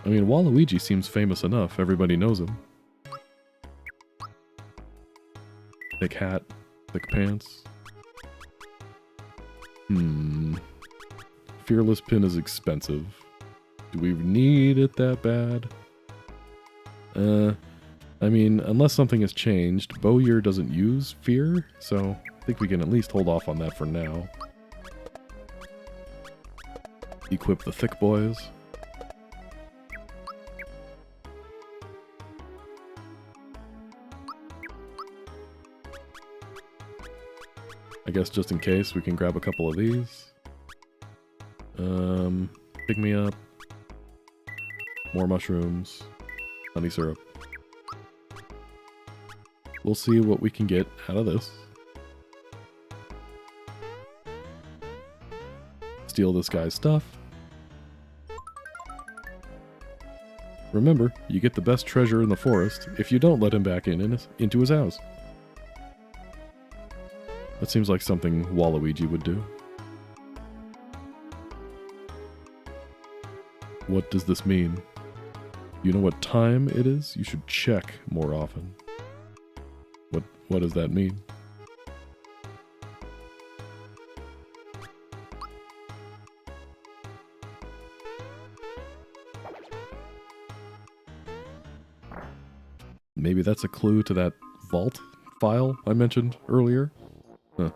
I mean, Waluigi seems famous enough. Everybody knows him. Thick hat, thick pants. Fearless pin is expensive. Do we need it that bad? I mean, unless something has changed, Bowyer doesn't use fear, so I think we can at least hold off on that for now. Equip the thick boys. I guess just in case, we can grab a couple of these. Pick me up. More mushrooms. Honey syrup. we'll see what we can get out of this. Steal this guy's stuff. Remember, you get the best treasure in the forest if you don't let him back into his house. That seems like something Waluigi would do. What does this mean? You know what time it is? You should check more often. What does that mean? Maybe that's a clue to that vault file I mentioned earlier? Huh.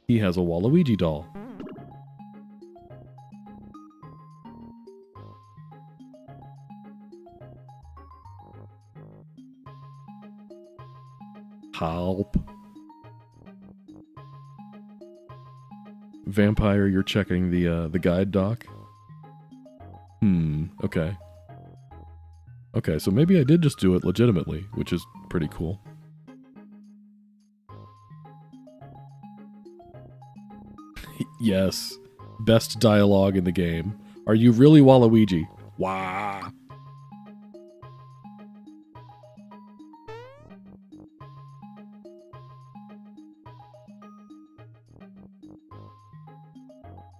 He has a Waluigi doll. Help. Vampire, you're checking the guide doc? Okay. Okay, so maybe I did just do it legitimately, which is pretty cool. Yes. Best dialogue in the game. Are you really Waluigi? Wah!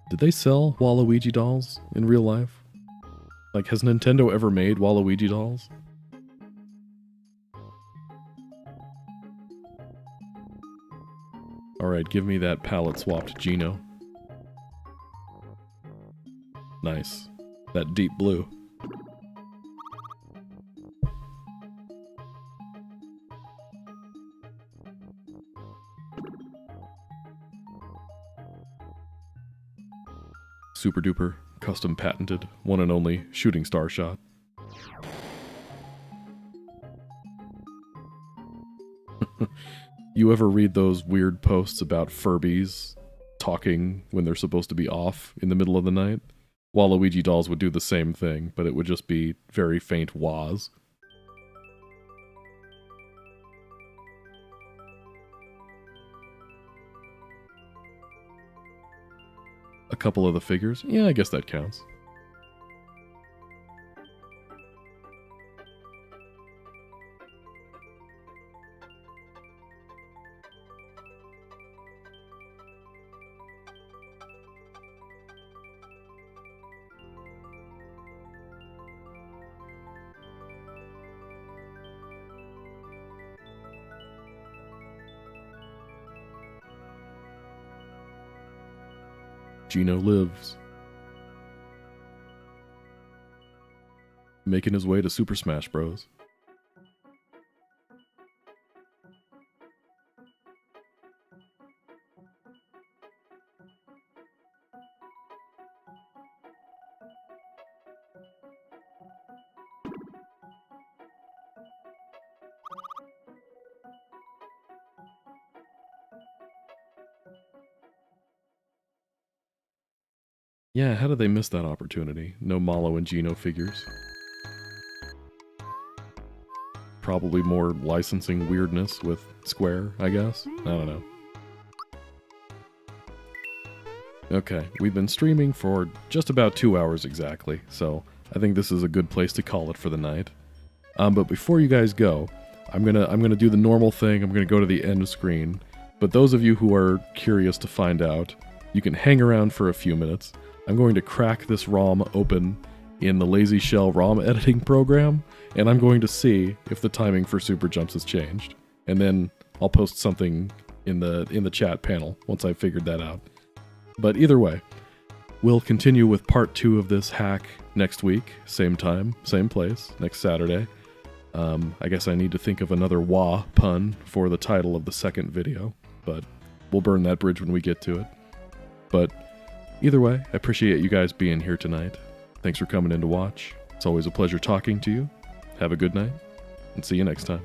Did they sell Waluigi dolls in real life? Like, has Nintendo ever made Waluigi dolls? Alright, give me that palette-swapped Geno. Nice. That deep blue. Super duper, custom patented, one and only shooting star shot. You ever read those weird posts about Furbies talking when they're supposed to be off in the middle of the night? Waluigi dolls would do the same thing, but it would just be very faint wahs. A couple of the figures? Yeah, I guess that counts. Geno lives. Making his way to Super Smash Bros. Yeah, how did they miss that opportunity? No Malo and Geno figures. Probably more licensing weirdness with Square, I guess? I don't know. Okay, we've been streaming for just about 2 hours exactly, so I think this is a good place to call it for the night. But before you guys go, I'm gonna do the normal thing. I'm gonna go to the end screen. But those of you who are curious to find out, you can hang around for a few minutes. I'm going to crack this ROM open in the Lazy Shell ROM editing program, and I'm going to see if the timing for super jumps has changed. And then I'll post something in the chat panel once I've figured that out. But either way, we'll continue with part 2 of this hack next week, same time, same place, next Saturday. I guess I need to think of another wah pun for the title of the second video, but we'll burn that bridge when we get to it. But either way, I appreciate you guys being here tonight. Thanks for coming in to watch. It's always a pleasure talking to you. Have a good night, and see you next time.